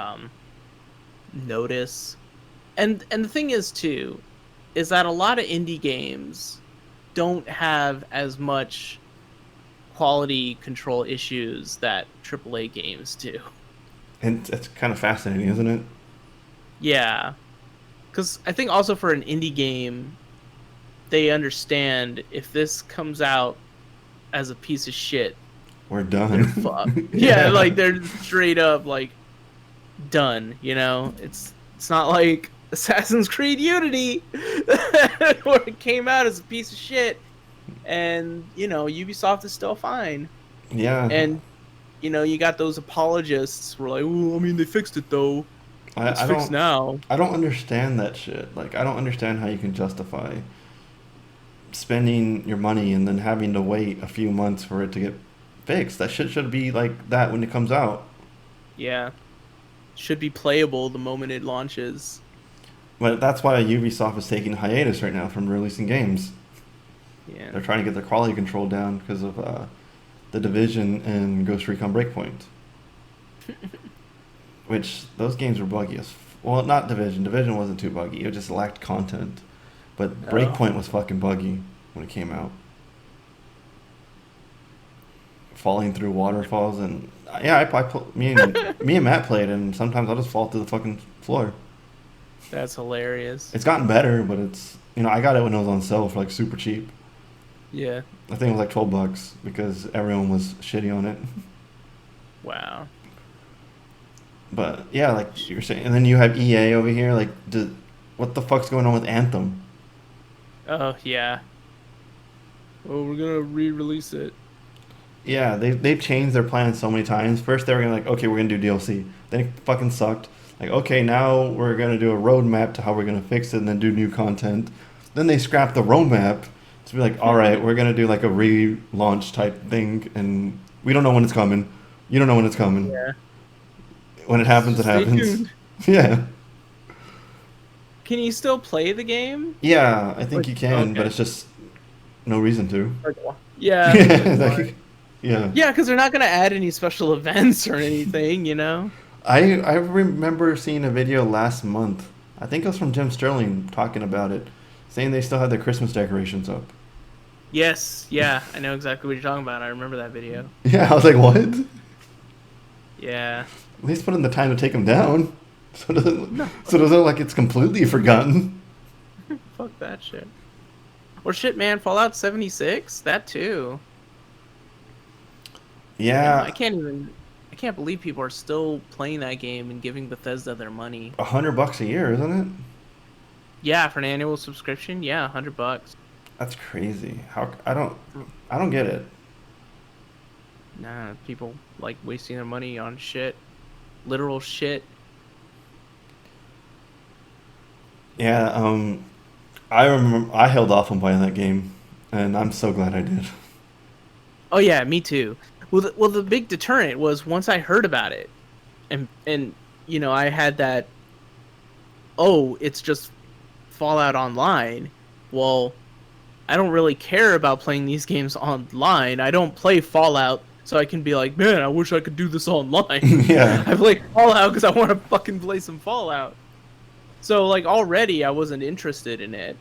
A: notice. And the thing is too, is that a lot of indie games don't have as much quality control issues that AAA games do.
B: And it's kind of fascinating, isn't it?
A: Yeah. Because I think also for an indie game, they understand if this comes out as a piece of shit,
B: We're
A: they're
B: done.
A: fucked. Yeah,
B: Yeah.
A: like they're straight up like done, It's not like Assassin's Creed Unity where it came out as a piece of shit and, Ubisoft is still fine.
B: Yeah.
A: And you got those apologists who are like, "Oh, I mean they fixed it though. It's
B: I
A: fixed
B: don't
A: now."
B: I don't understand that shit. Like I don't understand how you can justify spending your money and then having to wait a few months for it to get fixed. That shit should be like that when it comes out.
A: Yeah. Should be playable the moment it launches.
B: But that's why Ubisoft is taking a hiatus right now from releasing games.
A: Yeah.
B: They're trying to get their quality control down because of the Division and Ghost Recon Breakpoint. Which those games were buggy as well. Not Division. Division wasn't too buggy. It just lacked content. But
A: Oh.
B: Breakpoint was fucking buggy when it came out. Falling through waterfalls and yeah, me and Matt played and sometimes I'll just fall through the fucking floor.
A: That's hilarious.
B: It's gotten better, but it's I got it when it was on sale for like super cheap.
A: Yeah.
B: I think it was like $12 because everyone was shitty on it.
A: Wow.
B: But yeah, like you were saying, and then you have EA over here. Like, what the fuck's going on with Anthem?
A: Oh, yeah. Oh, we're gonna re-release it.
B: Yeah, they've changed their plans so many times. First they were gonna like, okay, we're gonna do DLC. Then it fucking sucked. Like, okay, now we're gonna do a roadmap to how we're gonna fix it, and then do new content. Then they scrapped the roadmap to be like, all right, we're gonna do like a relaunch type thing, and we don't know when it's coming. You don't know when it's coming.
A: Yeah.
B: When it happens, it
A: Just stay
B: happens.
A: tuned.
B: Yeah.
A: Can you still play the game?
B: Yeah, I think
A: Like,
B: you can, but
A: okay.
B: it's just no reason to.
A: Yeah, it's like why?
B: Like, yeah.
A: Yeah, because they're not gonna add any special events or anything.
B: I remember seeing a video last month. I think it was from Jim Sterling talking about it, saying they still had their Christmas decorations up.
A: Yes, yeah, I know exactly what you're talking about. I remember that video.
B: Yeah, I was like, what? At
A: Yeah.
B: least put in the time to take them down, so it doesn't
A: No,
B: so it doesn't look like it's completely forgotten.
A: fuck that shit. Or shit, man, Fallout 76, that too. Damn,
B: Yeah,
A: I can't believe people are still playing that game and giving Bethesda their money.
B: $100 a year, isn't it?
A: Yeah, for an annual subscription, yeah, $100.
B: That's crazy. I don't get it.
A: Nah, people like wasting their money on shit, literal shit.
B: Yeah, I remember I held off on playing that game, and I'm so glad I did.
A: Oh yeah, me too. Well, the big deterrent was once I heard about it, and I had that. Oh, it's just Fallout Online. Well, I don't really care about playing these games online. I don't play Fallout so I can be like, man, I wish I could do this online.
B: Yeah.
A: I play Fallout because I want to fucking play some Fallout. So like already I wasn't interested in it.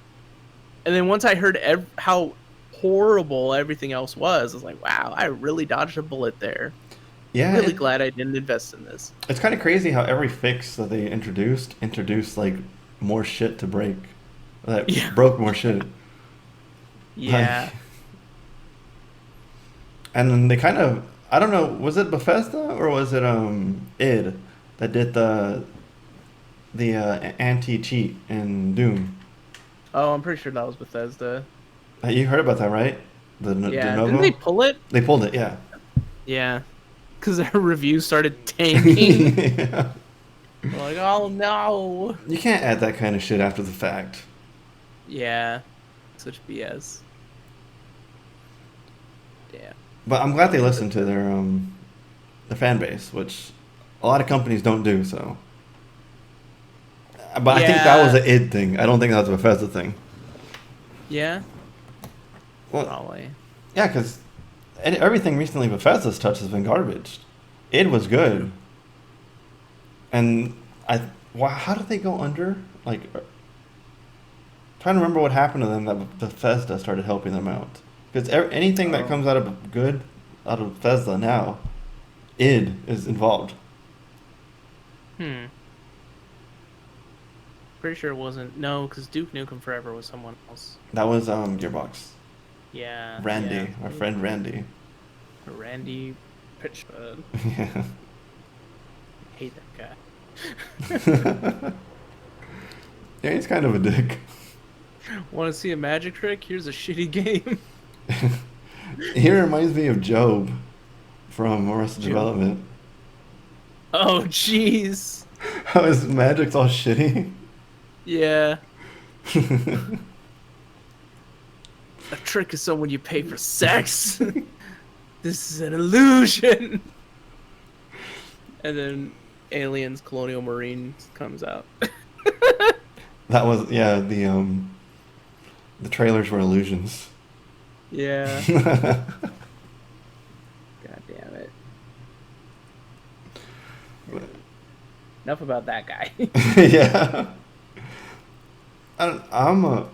A: And then once I heard how horrible everything else was, I was like, wow, I really dodged a bullet there.
B: Yeah,
A: Really glad I didn't invest in this.
B: it's kind of crazy how every fix that they introduced like more shit to break, that
A: Yeah.
B: broke more shit. Like,
A: Yeah.
B: and then they kind of, I don't know, was it Bethesda or was it id that did the anti cheat in Doom?
A: Oh, I'm pretty sure that was Bethesda.
B: You heard about that, right? The
A: Yeah. Didn't they
B: Novo?
A: pull it?
B: They pulled it, yeah.
A: Yeah. Because their reviews started tanking.
B: Yeah.
A: Like, oh no.
B: You can't add that kind of shit after the fact.
A: Yeah. Such BS. Damn.
B: But I'm glad they
A: Yeah, but
B: listened to their fan base, which a lot of companies don't do. So, but I think that was
A: yeah.
B: an id thing. I don't think that was a Bethesda thing.
A: Yeah.
B: Well,
A: Probably.
B: yeah, because everything recently Bethesda's touched has been garbage. Id was good,
A: True.
B: and how did they go under? Like, trying to remember what happened to them that Bethesda started helping them out. Because anything that
A: Oh.
B: comes out of good out of Bethesda now, id is involved.
A: Hmm. Pretty sure it wasn't. No, because Duke Nukem Forever was someone else.
B: That was Gearbox.
A: Yeah. Yeah.
B: Randy, our friend Randy.
A: Randy Pitchford.
B: Yeah.
A: Hate that
B: Yeah, he's kind of a dick.
A: guy. Want to see a magic trick? Here's a shitty game.
B: He reminds me of Job from Arrested
A: Joe.
B: Development.
A: Oh, jeez.
B: How his magic's all shitty.
A: Yeah. A trick is someone you pay for sex. This is an illusion. And then Aliens Colonial Marines comes out.
B: That was, yeah, the trailers were illusions.
A: Yeah.
B: Yeah,
A: God damn it. Enough about that guy.
B: I'm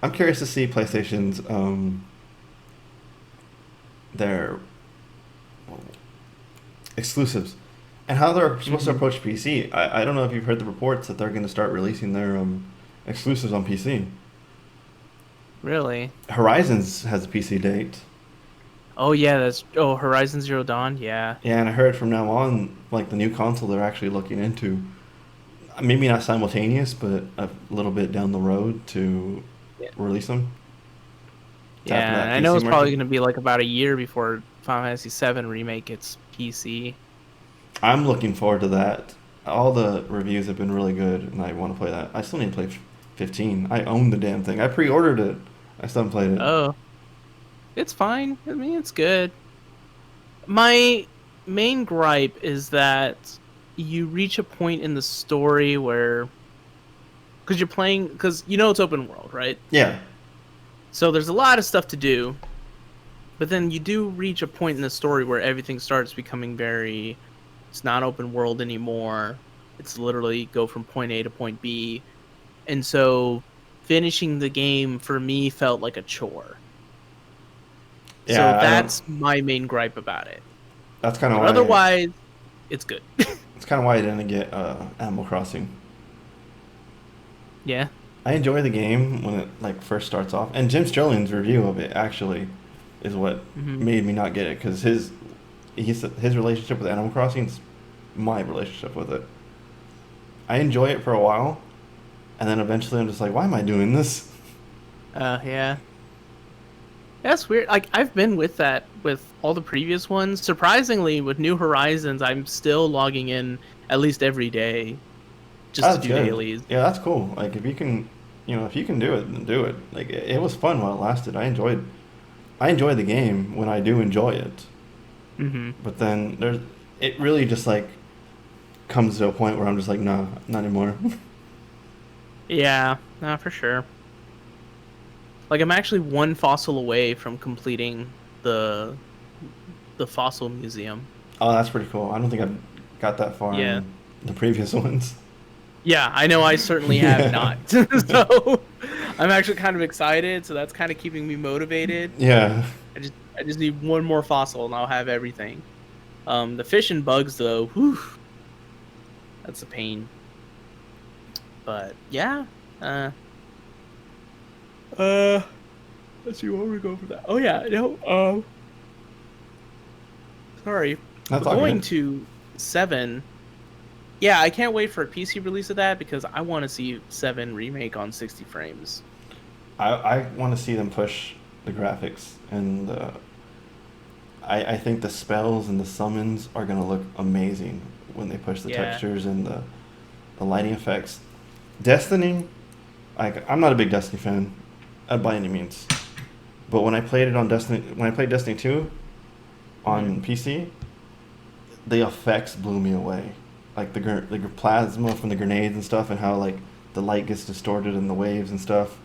B: I'm curious to see PlayStation's their exclusives and how they're supposed to
A: Hmm.
B: approach PC. I don't know if you've heard the reports that they're going to start releasing their exclusives on PC.
A: Really?
B: Horizons has a PC date.
A: Oh yeah, that's Horizon Zero Dawn. Yeah.
B: Yeah, and I heard from now on, like the new console they're actually looking into, maybe not simultaneous, but a little bit down the road to
A: Yeah.
B: release them. Tap into
A: Yeah, and
B: that
A: I know
B: PC
A: it's probably
B: market.
A: going to be like about a year before Final Fantasy VII remake gets PC.
B: I'm looking forward to that. All the reviews have been really good, and I want to play that. I still need to play 15. I own the damn thing. I pre-ordered it. I still haven't played it.
A: Oh, it's fine. I mean, it's good. My main gripe is that you reach a point in the story where, because you're playing, because it's open world, right?
B: Yeah.
A: So there's a lot of stuff to do, but then you do reach a point in the story where everything starts becoming it's not open world anymore. It's literally go from point A to point B. And so finishing the game for me felt like a chore. So
B: Yeah, I don't.
A: that's my main gripe about it.
B: That's kind of
A: But
B: why.
A: otherwise, it's good.
B: It's kind of why I didn't get Animal Crossing.
A: Yeah.
B: I enjoy the game when it like first starts off, and Jim Sterling's review of it actually is what
A: Hmm.
B: made me not get it because his relationship with Animal Crossing is my relationship with it. I enjoy it for a while, and then eventually I'm just like, why am I doing this?
A: Yeah. That's weird. Like I've been with that with all the previous ones. Surprisingly, with New Horizons, I'm still logging in at least every day just
B: Oh,
A: to
B: that's
A: do
B: good.
A: dailies.
B: Yeah, that's cool. Like if you can, if you can do it, then do it. Like it was fun while it lasted. I enjoy the game when I do enjoy it.
A: Hmm.
B: But then it really just like comes to a point where I'm just like, no, not anymore.
A: Yeah, no, for sure. Like I'm actually one fossil away from completing the the fossil museum.
B: Oh, that's pretty cool. I don't think I've got that far
A: Yeah.
B: in the previous ones.
A: Yeah, I know I certainly have
B: Yeah.
A: not. So I'm actually kind of excited, so that's kind of keeping me motivated.
B: Yeah.
A: I just need one more fossil and I'll have everything. The fish and bugs though, whew, that's a pain. But yeah. Uh uh let's see where we go for that. Oh yeah, no, sorry.
B: That's
A: But
B: all
A: going
B: good.
A: to 7, yeah, I can't wait for a PC release of that because I want to see 7 remake on 60 frames.
B: I want to see them push the graphics and I think the spells and the summons are gonna look amazing when they push the
A: Yeah.
B: textures and the lighting effects. Destiny, like I'm not a big Destiny fan, by any means. But when I played Destiny 2
A: Hmm.
B: on PC, the effects blew me away. Like the plasma from the grenades and stuff, and how like the light gets distorted in the waves and stuff.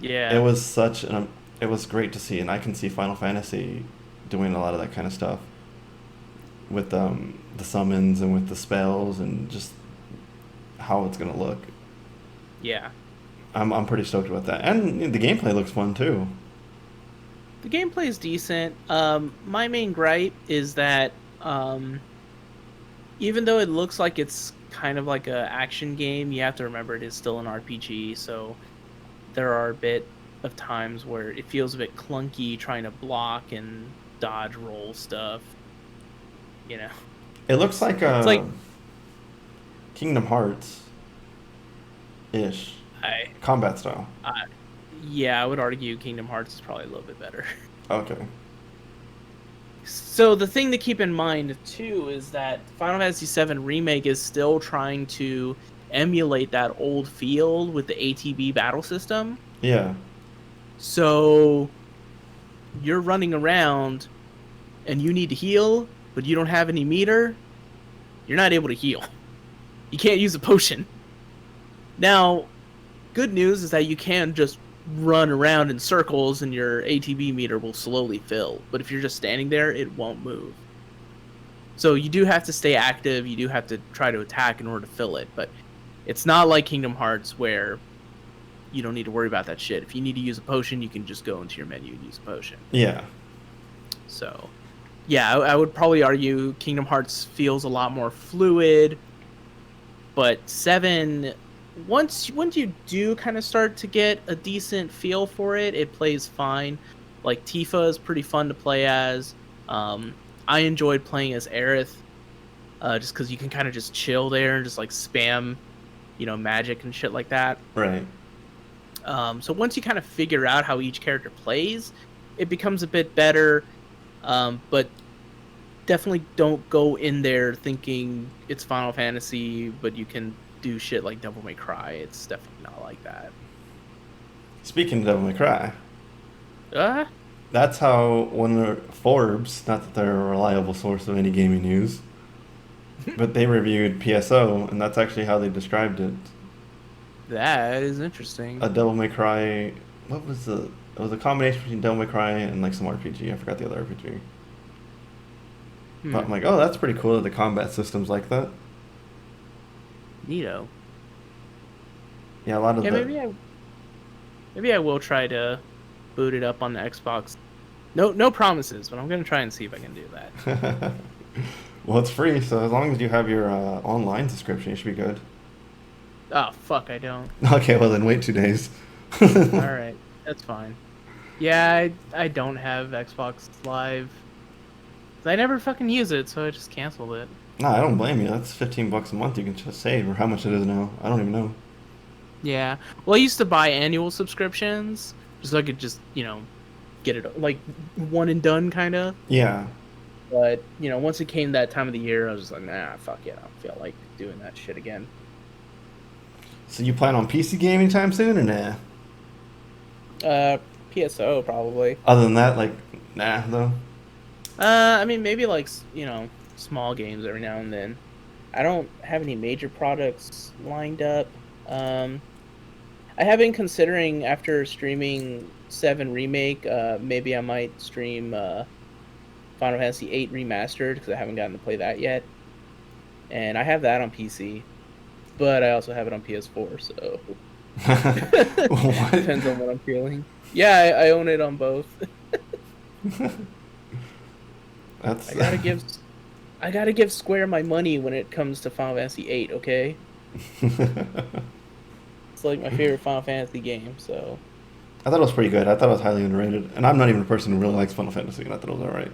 B: It
A: Yeah.
B: was such an it was great to see, and I can see Final Fantasy doing a lot of that kind of stuff with the summons and with the spells and just how it's gonna look.
A: Yeah.
B: I'm pretty stoked about that, and the gameplay looks fun too.
A: The gameplay is decent. My main gripe is that even though it looks like it's kind of like a action game, you have to remember it is still an RPG, so there are a bit of times where it feels a bit clunky trying to block and dodge roll stuff, you know.
B: It looks
A: It's
B: like
A: it's like
B: Kingdom Hearts ish
A: I
B: combat style.
A: I yeah, I would argue Kingdom Hearts is probably a little bit better.
B: Okay.
A: So the thing to keep in mind too is that Final Fantasy VII Remake is still trying to emulate that old feel with the ATB battle system.
B: Yeah.
A: So you're running around and you need to heal, but you don't have any meter, you're not able to heal. You can't use a potion. Now, good news is that you can just run around in circles and your ATB meter will slowly fill. But if you're just standing there, it won't move. So you do have to stay active. You do have to try to attack in order to fill it. But it's not like Kingdom Hearts where you don't need to worry about that shit. If you need to use a potion, you can just go into your menu and use a potion.
B: Yeah.
A: So, yeah, I would probably argue Kingdom Hearts feels a lot more fluid, but 7, once you do kind of start to get a decent feel for it, it plays fine. Like Tifa is pretty fun to play as. I enjoyed playing as Aerith, just because you can kind of just chill there and just like spam, magic and shit like that.
B: Right.
A: So once you kind of figure out how each character plays, it becomes a bit better. But definitely don't go in there thinking it's Final Fantasy, but you can do shit like Devil May Cry. It's definitely not like that.
B: Speaking of Devil May Cry,
A: Uh,
B: that's how one of Forbes, not that they're a reliable source of any gaming news, but they reviewed PSO, and that's actually how they described it.
A: that is interesting.
B: A Devil May Cry. What was the? It was a combination between Devil May Cry and like some RPG. I forgot the other RPG. But
A: Hmm.
B: I'm like, oh, that's pretty cool that the combat system's like that.
A: Neato.
B: Yeah, a lot of
A: Yeah,
B: the.
A: maybe I will try to boot it up on the Xbox. No promises, but I'm gonna try and see if I can do that.
B: Well, it's free, so as long as you have your online subscription, you should be good.
A: Oh fuck, I don't.
B: Okay, well then wait 2 days.
A: All right, that's fine. Yeah, I don't have Xbox Live. I never fucking use it, so I just canceled it.
B: No, I don't blame you. That's $15 a month you can just save, or how much it is now. I don't even know.
A: Yeah. Well, I used to buy annual subscriptions just so I could just, get it like one and done kind of.
B: Yeah.
A: But, once it came that time of the year, I was just like, nah, fuck yeah, I don't feel like doing that shit again.
B: So you plan on PC game anytime soon, or nah?
A: Uh, PSO probably.
B: Other than that, like, nah, though.
A: I mean, maybe like, small games every now and then. I don't have any major products lined up. Um, I have been considering after streaming 7 Remake, maybe I might stream Final Fantasy 8 Remastered because I haven't gotten to play that yet. And I have that on PC, but I also have it on PS4, so
B: What?
A: depends on what I'm feeling. Yeah, I own it on both.
B: That's
A: I gotta give I gotta give Square my money when it comes to Final Fantasy 8, okay? It's like my favorite Final Fantasy game, so
B: I thought it was pretty good. I thought it was highly underrated, and I'm not even a person who really likes Final Fantasy, and I thought it was all right.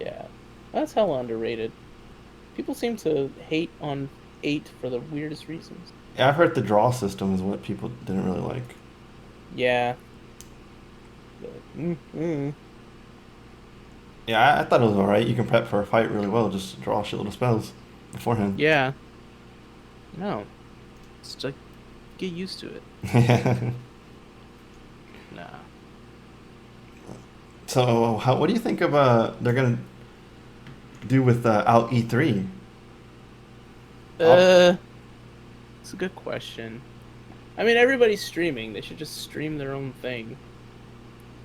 A: yeah. That's hella underrated. People seem to hate on 8 for the weirdest reasons.
B: Yeah, I've heard the draw system is what people didn't really like.
A: Yeah. But,
B: Yeah, I thought it was all right. You can prep for a fight really well. Just draw a shitload of spells beforehand.
A: yeah. No. It's like get used to it. Nah.
B: So, what do you think of they're gonna do with out E3?
A: Uh, it's a good question. I mean, everybody's streaming. They should just stream their own thing.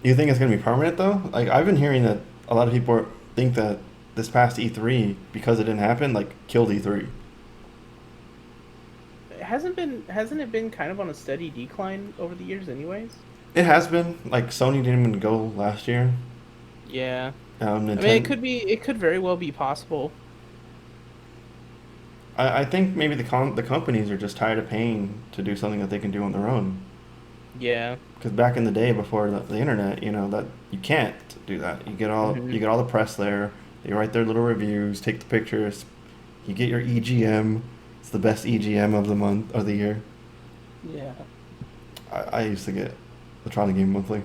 B: You think it's gonna be permanent though? Like I've been hearing that a lot of people think that this past E3, because it didn't happen, like killed E3.
A: Hasn't it been kind of on a steady decline over the years anyways?
B: It has been. Like Sony didn't even go last year.
A: Yeah. I mean,
B: Nintendo.
A: it could very well be possible.
B: I think maybe the companies are just tired of paying to do something that they can do on their own.
A: Yeah.
B: Because back in the day before the internet, that you can't do that.
A: Hmm.
B: You get all the press there. They write their little reviews, take the pictures. You get your EGM. It's the best EGM of the month or the year.
A: Yeah.
B: I used to get the Tron Game Monthly.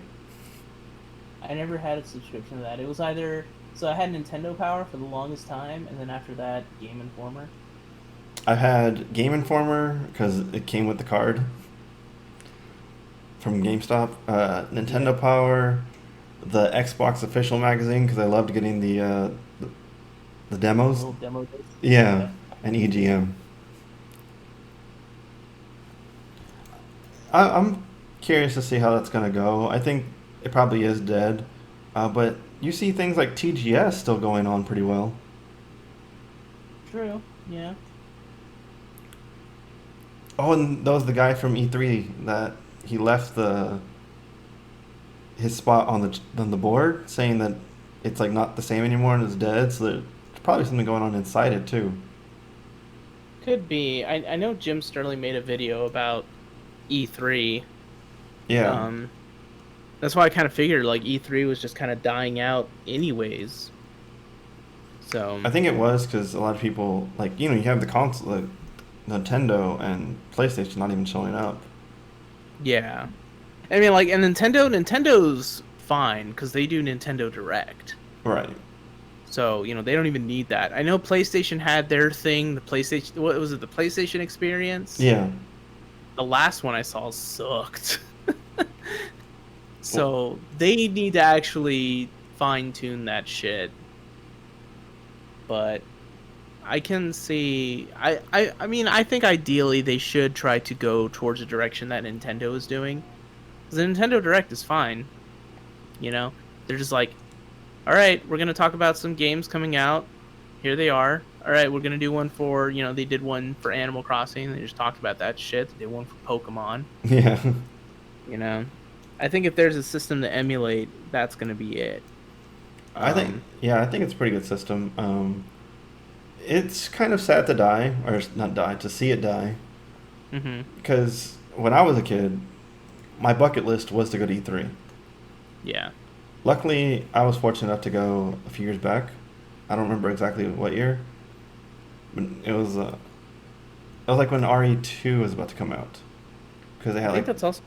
A: I never had a subscription to that. It was either so I had Nintendo Power for the longest time, and then after that, Game Informer.
B: I've had Game Informer because it came with the card from GameStop.
A: Yeah.
B: Nintendo Power, the Xbox official magazine because I loved getting the
A: The
B: demos.
A: little demo disc.
B: Yeah,
A: Yeah.
B: and EGM. I'm curious to see how that's gonna go. I think it probably is dead, but you see things like TGS still going on pretty well.
A: True. Yeah.
B: Oh, and that was the guy from E3 that he left the his spot on the board, saying that it's like not the same anymore and it's dead. So there's probably something going on inside it too.
A: Could be. I know Jim Sterling made a video about E3.
B: Yeah,
A: Um, that's why I kind of figured like E3 was just kind of dying out anyways. So
B: I think it was because a lot of people like you have the console, like Nintendo and PlayStation not even showing up.
A: yeah, I mean like and Nintendo's fine because they do Nintendo Direct.
B: Right.
A: So they don't even need that. I know PlayStation had their thing. The PlayStation, what was it? The PlayStation Experience.
B: Yeah.
A: The last one I saw sucked.
B: Well,
A: So they need to actually fine tune that shit. But I can see. I mean, I think ideally they should try to go towards the direction that Nintendo is doing. 'Cause the Nintendo Direct is fine. You know, they're just like, all right, we're gonna talk about some games coming out. Here they are. All right, we're gonna do one for they did one for Animal Crossing. They just talked about that shit. They did one for Pokemon.
B: yeah.
A: You know, I think if there's a system to emulate, that's gonna be it. Um,
B: I think it's a pretty good system. It's kind of sad to die, or not die, to see it die.
A: Mm-hmm.
B: Because when I was a kid, my bucket list was to go to E3.
A: Yeah.
B: Luckily, I was fortunate enough to go a few years back. I don't remember exactly what year, but it was like when RE2 was about to come out because they
A: I
B: had
A: think
B: like
A: that's also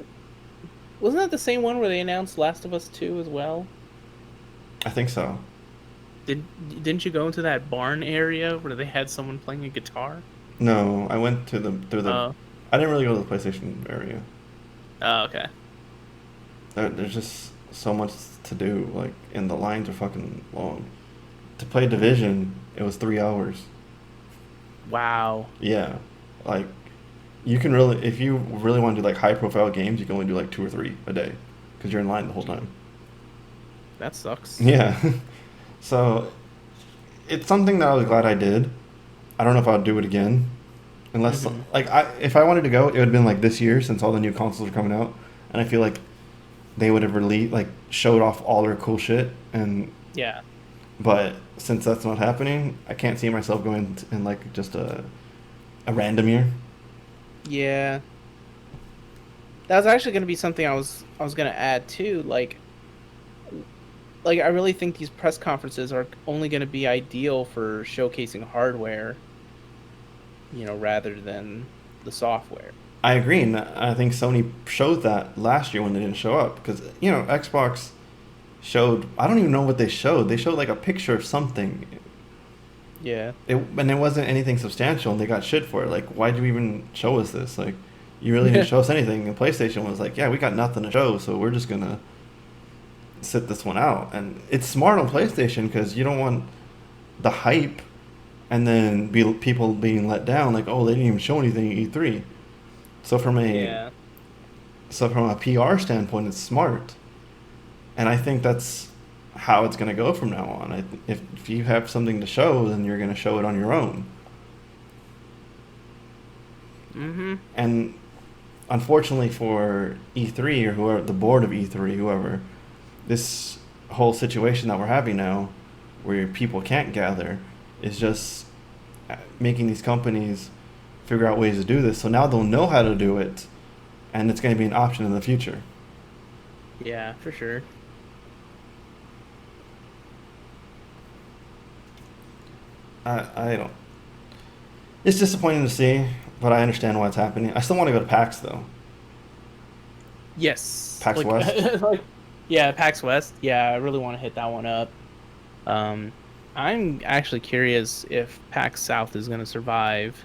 A: wasn't that the same one where they announced Last of Us 2 as well?
B: I think so.
A: Didn't you go into that barn area where they had someone playing a guitar?
B: No, I went to the through the.
A: Oh.
B: I didn't really go to the PlayStation area.
A: Oh, okay.
B: There's just so much to do. Like, and the lines are fucking long. To play Division, it was 3 hours.
A: Wow.
B: Yeah, like you can really, if you really want to do like high profile games, you can only do like two or three a day because you're in line the whole time.
A: That sucks.
B: Yeah, so it's something that I was glad I did. I don't know if I'd do it again, unless
A: Mm-hmm.
B: like if I wanted to go, it would have been like this year since all the new consoles are coming out, and I feel like they would have released like showed off all their cool shit. And
A: Yeah.
B: but since that's not happening, I can't see myself going in like just a random year.
A: Yeah. That was actually going to be something I was going to add too. Like I really think these press conferences are only going to be ideal for showcasing hardware, rather than the software.
B: I agree, and I think Sony showed that last year when they didn't show up because Xbox showed. I don't even know what they showed. They showed like a picture of something.
A: Yeah.
B: And it wasn't anything substantial, and they got shit for it. Like, why'd you even show us this? Like, you really didn't show us anything. And PlayStation was like, yeah, we got nothing to show, so we're just gonna sit this one out. And it's smart on PlayStation because you don't want the hype and then people being let down. Like, oh, they didn't even show anything at E3. So
A: Yeah.
B: from a PR standpoint, it's smart, and I think that's how it's going to go from now on. If you have something to show, then you're going to show it on your own.
A: Mm-hmm.
B: And unfortunately for E3 or whoever, the board of E3, whoever, this whole situation that we're having now, where people can't gather, is just making these companies figure out ways to do this. So now they'll know how to do it, and it's going to be an option in the future.
A: Yeah, for sure.
B: I don't. It's disappointing to see, but I understand why it's happening. I still want to go to PAX though.
A: Yes.
B: PAX
A: Like
B: West.
A: like yeah, PAX West. Yeah, I really want to hit that one up. Um I'm actually curious if PAX South is going to survive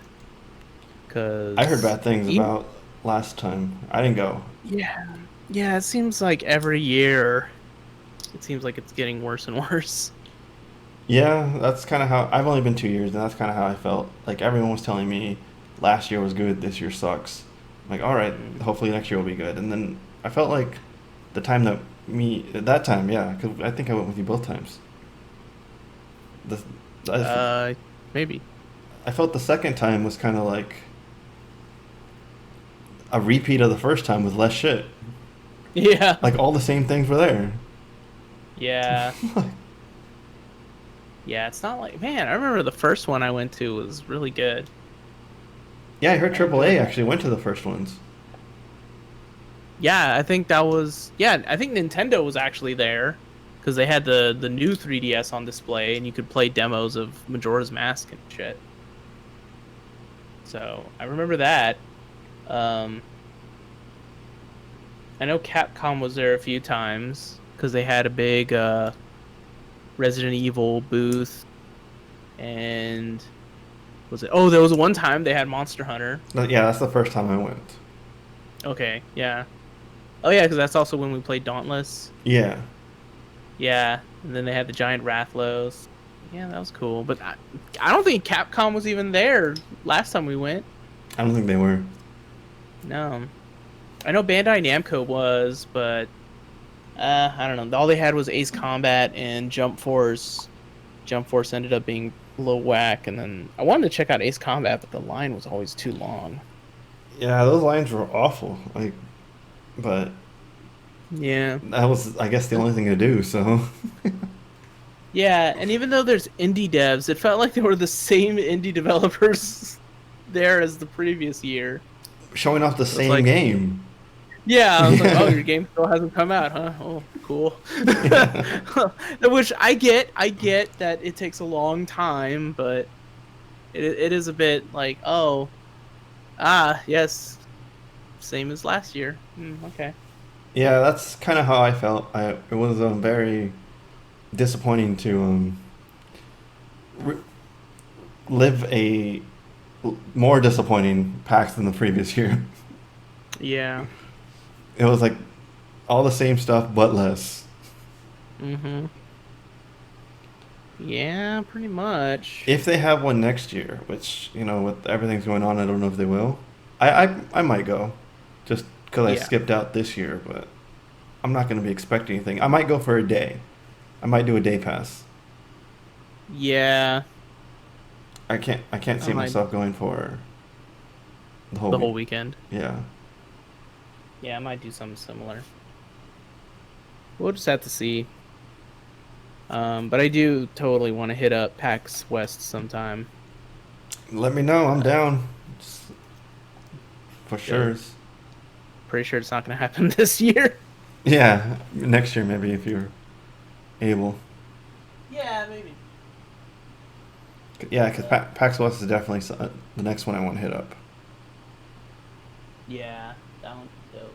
B: I heard
A: cuz
B: bad things about last time. I didn't go.
A: yeah. Yeah, it seems like every year it seems like it's getting worse and worse.
B: Yeah, that's kind of how I've only been 2 years, and that's kind of how I felt. Like everyone was telling me, last year was good, this year sucks. I'm like, all right,
A: Mm.
B: hopefully next year will be good. And then I felt like the time that time, yeah, because I think I went with you both times. The, I,
A: Uh Maybe.
B: I felt the second time was kind of like a repeat of the first time with less shit.
A: Yeah.
B: Like all the same things were there.
A: Yeah. Yeah, it's not like, man, I remember the first one I went to was really good.
B: Yeah, I heard
A: I enjoyed
B: AAA
A: that.
B: actually went to the first ones.
A: Yeah, I think that was, yeah, I think Nintendo was actually there because they had the new 3DS on display and you could play demos of Majora's Mask and shit. So, I remember that. Um I know Capcom was there a few times because they had a big Resident Evil booth, and was it? Oh, there was one time they had Monster Hunter.
B: Yeah, that's the first time I went.
A: Okay, yeah. Oh yeah, because that's also when we played Dauntless.
B: Yeah,
A: Yeah, and then they had the giant Rathlos. Yeah, that was cool. But I don't think Capcom was even there last time we went.
B: I don't think they were.
A: No, I know Bandai Namco was, but I don't know. All they had was Ace Combat and Jump Force. Jump Force ended up being a little whack, and then I wanted to check out Ace Combat, but the line was always too long.
B: Yeah, those lines were awful. Like, but
A: Yeah.
B: that was, I guess, the only thing to do. So,
A: Yeah, and even though there's indie devs, it felt like they were the same indie developers there as the previous year.
B: showing off the
A: It's
B: same
A: like,
B: game.
A: yeah, I was like, oh,
B: Yeah.
A: your game still hasn't come out, huh? Oh, cool.
B: Yeah.
A: Which I get that it takes a long time, but it is a bit like, oh, yes, same as last year. Okay.
B: Yeah, that's kind of how I felt. It was very disappointing to re- live a more disappointing PAX than the previous year.
A: Yeah.
B: It was like all the same stuff but less.
A: Mm-hmm. Yeah, pretty much.
B: If they have one next year, which with everything's going on, I don't know if they will. I might go, just because I
A: Yeah.
B: skipped out this year, but I'm not going to be expecting anything. I might go for a day. I might do a day pass.
A: Yeah.
B: I can't
A: I
B: see
A: might
B: myself going for the whole
A: the
B: week.
A: whole weekend.
B: Yeah.
A: Yeah, I might do something similar. We'll just have to see. But I do totally want to hit up PAX West sometime.
B: Let me know. I'm
A: Uh,
B: down. For
A: Good.
B: sure.
A: Pretty sure it's not gonna happen this year.
B: Yeah, next year maybe if you're able.
A: Yeah, maybe.
B: Yeah,
A: But
B: because PAX West is definitely the next one I want to hit up.
A: yeah, that one's dope.